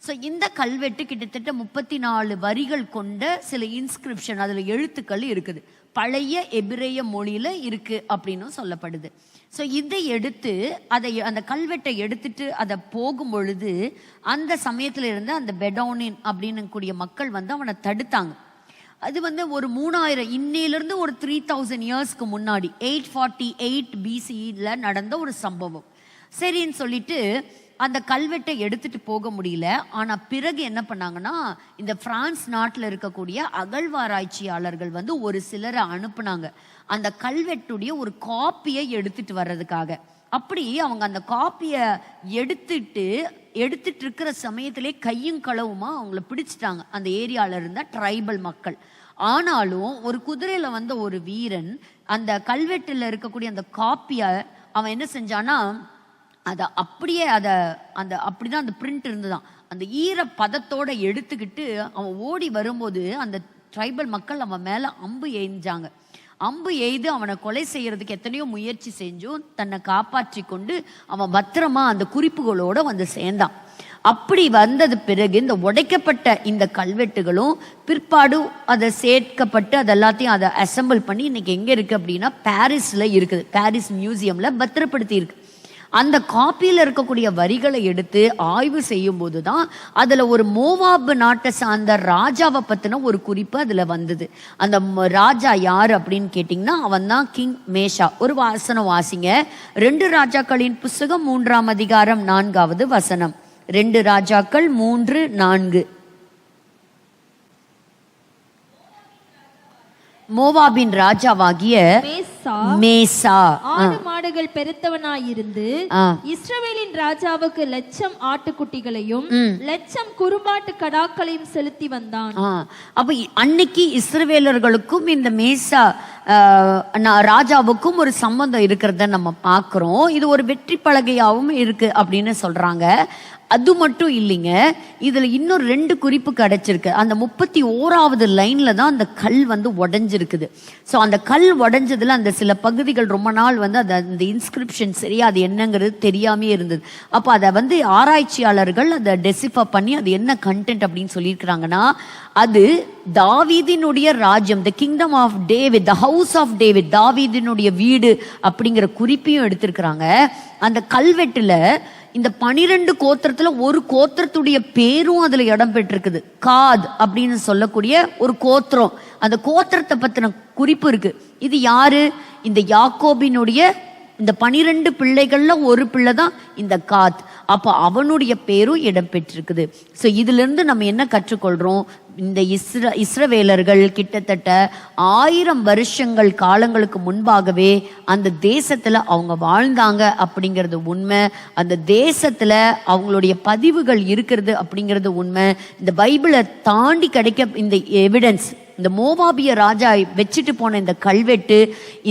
ஸோ இந்த கல்வெட்டு கிட்டத்தட்ட 34 வரிகள் கொண்ட சில இன்ஸ்கிரிப்ஷன், அதில் எழுத்துக்கள் இருக்குது, பழைய எபிரேய மொழியில இருக்கு அப்படின்னு சொல்லப்படுது. ஸோ இதை எடுத்து அந்த கல்வெட்டை எடுத்துட்டு அதை போகும் பொழுது அந்த சமயத்துல இருந்த அந்த பெடோனின் அப்படின்னு கூடிய மக்கள் வந்து அவனை தடுத்தாங்க. அது வந்து ஒரு 3000 இன்னையிலிருந்து ஒரு 3000 இயர்ஸ்க்கு முன்னாடி 848 BCEல நடந்த ஒரு சம்பவம். சரின்னு சொல்லிட்டு அந்த கல்வெட்டை எடுத்துட்டு போக முடியல. ஆனா பிறகு என்ன பண்ணாங்கன்னா, இந்த பிரான்ஸ் நாட்டில் இருக்கக்கூடிய அகழ்வாராய்ச்சியாளர்கள் வந்து ஒரு சிலரை அனுப்புனாங்க அந்த கல்வெட்டுடைய ஒரு காப்பியை எடுத்துட்டு வர்றதுக்காக. அப்படி அவங்க அந்த காப்பியை எடுத்துட்டு இருக்கிற சமயத்திலே கையும் களவுமா அவங்கள பிடிச்சிட்டாங்க அந்த ஏரியால இருந்த ட்ரைபல் மக்கள். ஆனாலும் ஒரு குதிரையில வந்த ஒரு வீரன் அந்த கல்வெட்டுல இருக்கக்கூடிய அந்த காப்பியை அவன் என்ன செஞ்சானா, அதை அப்படியே அப்படிதான் அந்த பிரிண்ட் இருந்துதான், அந்த ஈர பதத்தோட எடுத்துக்கிட்டு அவன் ஓடி வரும்போது அந்த ட்ரைபல் மக்கள் அவன் மேல அம்பு எய்ஞ்சாங்க. அம்பு எய்து அவனை கொலை செய்யறதுக்கு எத்தனையோ முயற்சி செஞ்சும் தன்னை காப்பாற்றி கொண்டு அவன் பத்திரமா அந்த குறிப்புகளோட வந்து சேர்ந்தான். அப்படி வந்தது பிறகு இந்த உடைக்கப்பட்ட இந்த கல்வெட்டுகளும் பிற்பாடு அதை சேர்க்கப்பட்டு அது எல்லாத்தையும் அதை அசம்பிள் பண்ணி இன்னைக்கு எங்க இருக்கு அப்படின்னா பாரிஸ்ல இருக்குது, பாரிஸ் மியூசியம்ல பத்திரப்படுத்தி இருக்கு. அந்த காப்பியில் இருக்கக்கூடிய வரிகளை எடுத்து ஆய்வு செய்யும் போதுதான் அதுல ஒரு மோவாபு நாட்டை சார்ந்த ராஜாவை பத்தின ஒரு குறிப்பு அதுல வந்தது. அந்த ராஜா யாரு அப்படின்னு கேட்டீங்கன்னா அவன் தான் கிங் மேஷா. ஒரு வசனம் வாசிங்க, 2 ராஜாக்களின் புஸ்தகம் 3ஆம் அதிகாரம் 4வது வசனம். 2 ராஜாக்கள் 3:4. மோவாபின் ராஜாவாகிய மேசா ஆடு மாடுகள் பெருத்தவனாயிருந்து இஸ்ரவேலின் ராஜாவுக்கு 1,00,000 ஆட்டுக்குட்டிகளையும் 1,00,000 குறும்பாட்டு கடாக்களையும் செலுத்தி வந்தான். அப்ப அன்னைக்கு இஸ்ரவேலர்களுக்கும் இந்த மேசா ராஜாவுக்கும் ஒரு சம்பந்தம் இருக்கிறத நம்ம பாக்குறோம். இது ஒரு வெற்றி பலகையாவும் இருக்கு அப்படின்னு சொல்றாங்க. அது மட்டும் இல்லைங்க, இதுல இன்னும் 2 குறிப்பு கிடைச்சிருக்கு. அந்த 31வது லைன்ல தான் அந்த கல் வந்து உடைஞ்சிருக்குது. ஸோ அந்த கல் உடைஞ்சதுல அந்த சில பகுதிகள் ரொம்ப நாள் வந்து அந்த இன்ஸ்கிரிப்ஷன் சரியா அது என்னங்கிறது தெரியாமே இருந்தது. அப்போ அதை வந்து ஆராய்ச்சியாளர்கள் அதை டெசிஃபை பண்ணி அது என்ன கண்டென்ட் அப்படின்னு சொல்லியிருக்கிறாங்கன்னா, அது தாவீதினுடைய ராஜ்யம், the kingdom of David, the house of David, தாவீதினுடைய வீடு அப்படிங்கிற குறிப்பையும் எடுத்திருக்கிறாங்க. அந்த கல்வெட்டுல இந்த 12 கோத்திரத்துல ஒரு கோத்திரத்துடைய பேரும் அதுல இடம் பெற்றிருக்குது. காத் அப்படின்னு சொல்லக்கூடிய ஒரு கோத்திரம், அந்த கோத்திரத்தை பத்தின குறிப்பு இருக்கு. இது யாரு? இந்த யாக்கோபினுடைய இந்த 12 பிள்ளைகள்ல ஒரு பிள்ளை தான் இந்த காத். அப்ப அவனுடைய பேரும் இடம் பெற்றிருக்குது. ஸோ இதுல இருந்து நம்ம என்ன கற்றுக்கொள்றோம்? இந்த இஸ்ரவேலர்கள் கிட்டத்தட்ட 1000 வருஷங்கள் காலங்களுக்கு முன்பாகவே அந்த தேசத்துல அவங்க வாழ்ந்தாங்க அப்படிங்கிறது உண்மை. அந்த தேசத்துல அவங்களுடைய பதிவுகள் இருக்கிறது அப்படிங்கிறது உண்மை. இந்த பைபிளை தாண்டி கிடைக்க இந்த எவிடன்ஸ், இந்த மோவாபிய ராஜா வச்சுட்டு போன இந்த கல்வெட்டு,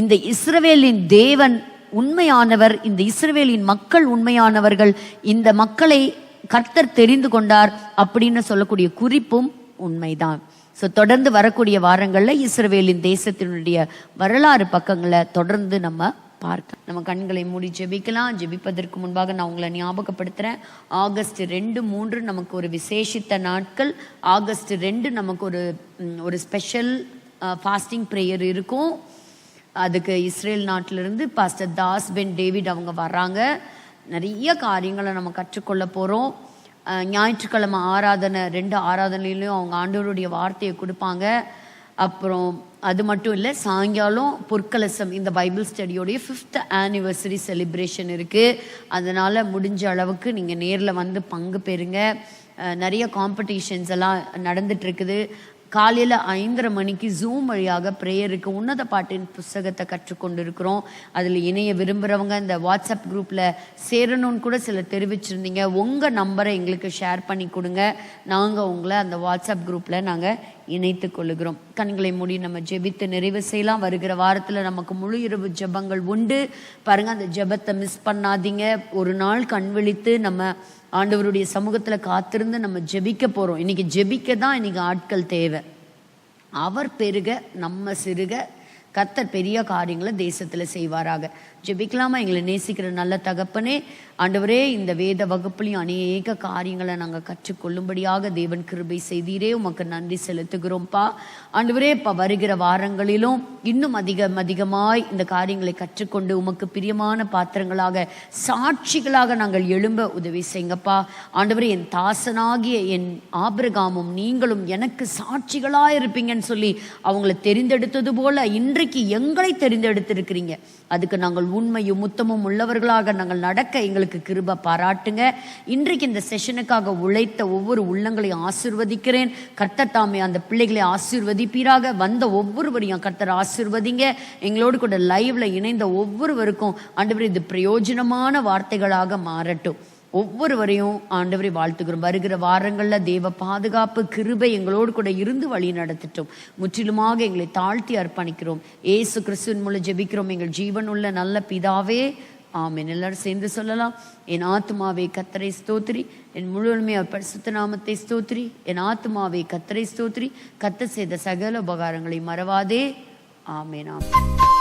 இந்த இஸ்ரவேலின் தேவன் உண்மையானவர், இந்த இஸ்ரவேலின் மக்கள் உண்மையானவர்கள், இந்த மக்களை கர்த்தர் தெரிந்து கொண்டார் அப்படின்னு சொல்லக்கூடிய குறிப்பும் உண்மைதான். ஸோ தொடர்ந்து வரக்கூடிய வாரங்கள்ல இஸ்ரவேலின் தேசத்தினுடைய வரலாறு பக்கங்களை தொடர்ந்து நம்ம பார்க்க. நம்ம கண்களை மூடி ஜெபிக்கலாம். ஜெபிப்பதற்கு முன்பாக நான் உங்களை ஞாபகப்படுத்துறேன், ஆகஸ்ட் 2, 3 நமக்கு ஒரு விசேஷித்த நாட்கள். ஆகஸ்ட் 2 நமக்கு ஒரு ஸ்பெஷல் ஃபாஸ்டிங் ப்ரேயர் இருக்கும். அதுக்கு இஸ்ரேல் நாட்டிலிருந்து பாஸ்டர் தாஸ் பென் டேவிட் அவங்க வர்றாங்க. நிறைய காரியங்களை நம்ம கற்றுக்கொள்ள போகிறோம். ஞாயிற்றுக்கிழமை ஆராதனை, 2 ஆராதனையிலையும் அவங்க ஆண்டவருடைய வார்த்தையை கொடுப்பாங்க. அப்புறம் அது மட்டும் இல்லை, சாயங்காலம் பொற்கலசம், இந்த பைபிள் ஸ்டடியோடைய 5th ஆனிவர்சரி செலிப்ரேஷன் இருக்குது. அதனால் முடிஞ்ச அளவுக்கு நீங்கள் நேரில் வந்து பங்கு பெறுங்க. நிறைய காம்படிஷன்ஸ் எல்லாம் நடந்துட்டு இருக்குது. காலையில் 5:30 மணிக்கு ஜூம் வழியாக ப்ரேயருக்கு உன்னத பாட்டின் புஸ்தகத்தை கற்றுக்கொண்டு இருக்கிறோம். அதில் இணைய விரும்புகிறவங்க இந்த வாட்ஸ்அப் குரூப்பில் சேரணும்னு கூட சிலர் தெரிவிச்சிருந்தீங்க. உங்கள் நம்பரை எங்களுக்கு ஷேர் பண்ணி கொடுங்க, நாங்கள் உங்களை அந்த வாட்ஸ்அப் குரூப்பில் நாங்கள் இணைத்து கொள்ளுகிறோம். கண்களை மூடி நம்ம ஜெபித்து நிறைவு செய்யலாம். வருகிற வாரத்தில் நமக்கு முழு இரவு ஜெபங்கள் உண்டு பாருங்கள். அந்த ஜெபத்தை மிஸ் பண்ணாதீங்க. ஒரு நாள் கண் விழித்து நம்ம ஆண்டவருடைய சமூகத்தில் காத்திருந்து நம்ம ஜெபிக்க போகிறோம். இன்றைக்கி ஜெபிக்க தான் இன்றைக்கி ஆட்கள் தேவை. அவர் பெருக நம்ம சிறுக, கர்த்தர் பெரிய காரியங்களை தேசத்தில் செய்வாராக. ஜெபிக்கலாமா? எங்களை நேசிக்கிற நல்ல தகப்பனே, ஆண்டவரே, இந்த வேத வகுப்புலையும் அநேக காரியங்களை நாங்கள் கற்றுக்கொள்ளும்படியாக தேவன் கிருபை செய்தீரே, உமக்கு நன்றி செலுத்துகிறோம்ப்பா. ஆண்டவரே, இப்போ வருகிற வாரங்களிலும் இன்னும் அதிகமாய் இந்த காரியங்களை கற்றுக்கொண்டு உமக்கு பிரியமான பாத்திரங்களாக, சாட்சிகளாக நாங்கள் எழும்ப உதவி செய்யுங்கப்பா. ஆண்டவரே, என் தாசனாகிய என் ஆபிரகாமும் நீங்களும் எனக்கு சாட்சிகளாக இருப்பீங்கன்னு சொல்லி அவங்களை தெரிந்தெடுத்தது போல இன்றைக்கு எங்களை தெரிந்தெடுத்திருக்கிறீங்க. அதுக்கு நாங்கள் உண்மையும் முத்தமும் உள்ளவர்களாக நாங்கள் நடக்க எங்களுக்கு கிருபை பாராட்டுங்க. இன்றைக்கு இந்த செஷனுக்காக உழைத்த ஒவ்வொரு உள்ளங்களையும் ஆசீர்வதிக்கிறேன். கர்த்தர் தாமே அந்த பிள்ளைகளை ஆசீர்வதிப்பீராக. வந்த ஒவ்வொருவரையும் கர்த்தர் ஆசீர்வதிங்க. எங்களோடு கூட லைவ்ல இணைந்த ஒவ்வொருவருக்கும் ஆண்டவரே இது பிரயோஜனமான வார்த்தைகளாக மாறட்டும். ஒவ்வொருவரையும் ஆண்டவரை வாழ்த்துக்கிறோம். வருகிற வாரங்களில் தேவ பாதுகாப்பு கிருபை எங்களோடு கூட இருந்து வழி நடத்தட்டும். முற்றிலுமாக எங்களை தாழ்த்தி அர்ப்பணிக்கிறோம். ஏசு கிறிஸ்துவின் மூலம் ஜெபிக்கிறோம் எங்கள் ஜீவனுள்ள நல்ல பிதாவே, ஆமென். எல்லாரும் சேர்ந்து சொல்லலாம். என் ஆத்துமாவே கர்த்தரை ஸ்தோத்திரி, என் முழுவதுமே பரிசுத்த நாமத்தை ஸ்தோத்திரி. என் ஆத்துமாவே கர்த்தரை ஸ்தோத்திரி, கர்த்தர் செய்த சகல உபகாரங்களை மறவாதே. ஆமென், ஆமென்.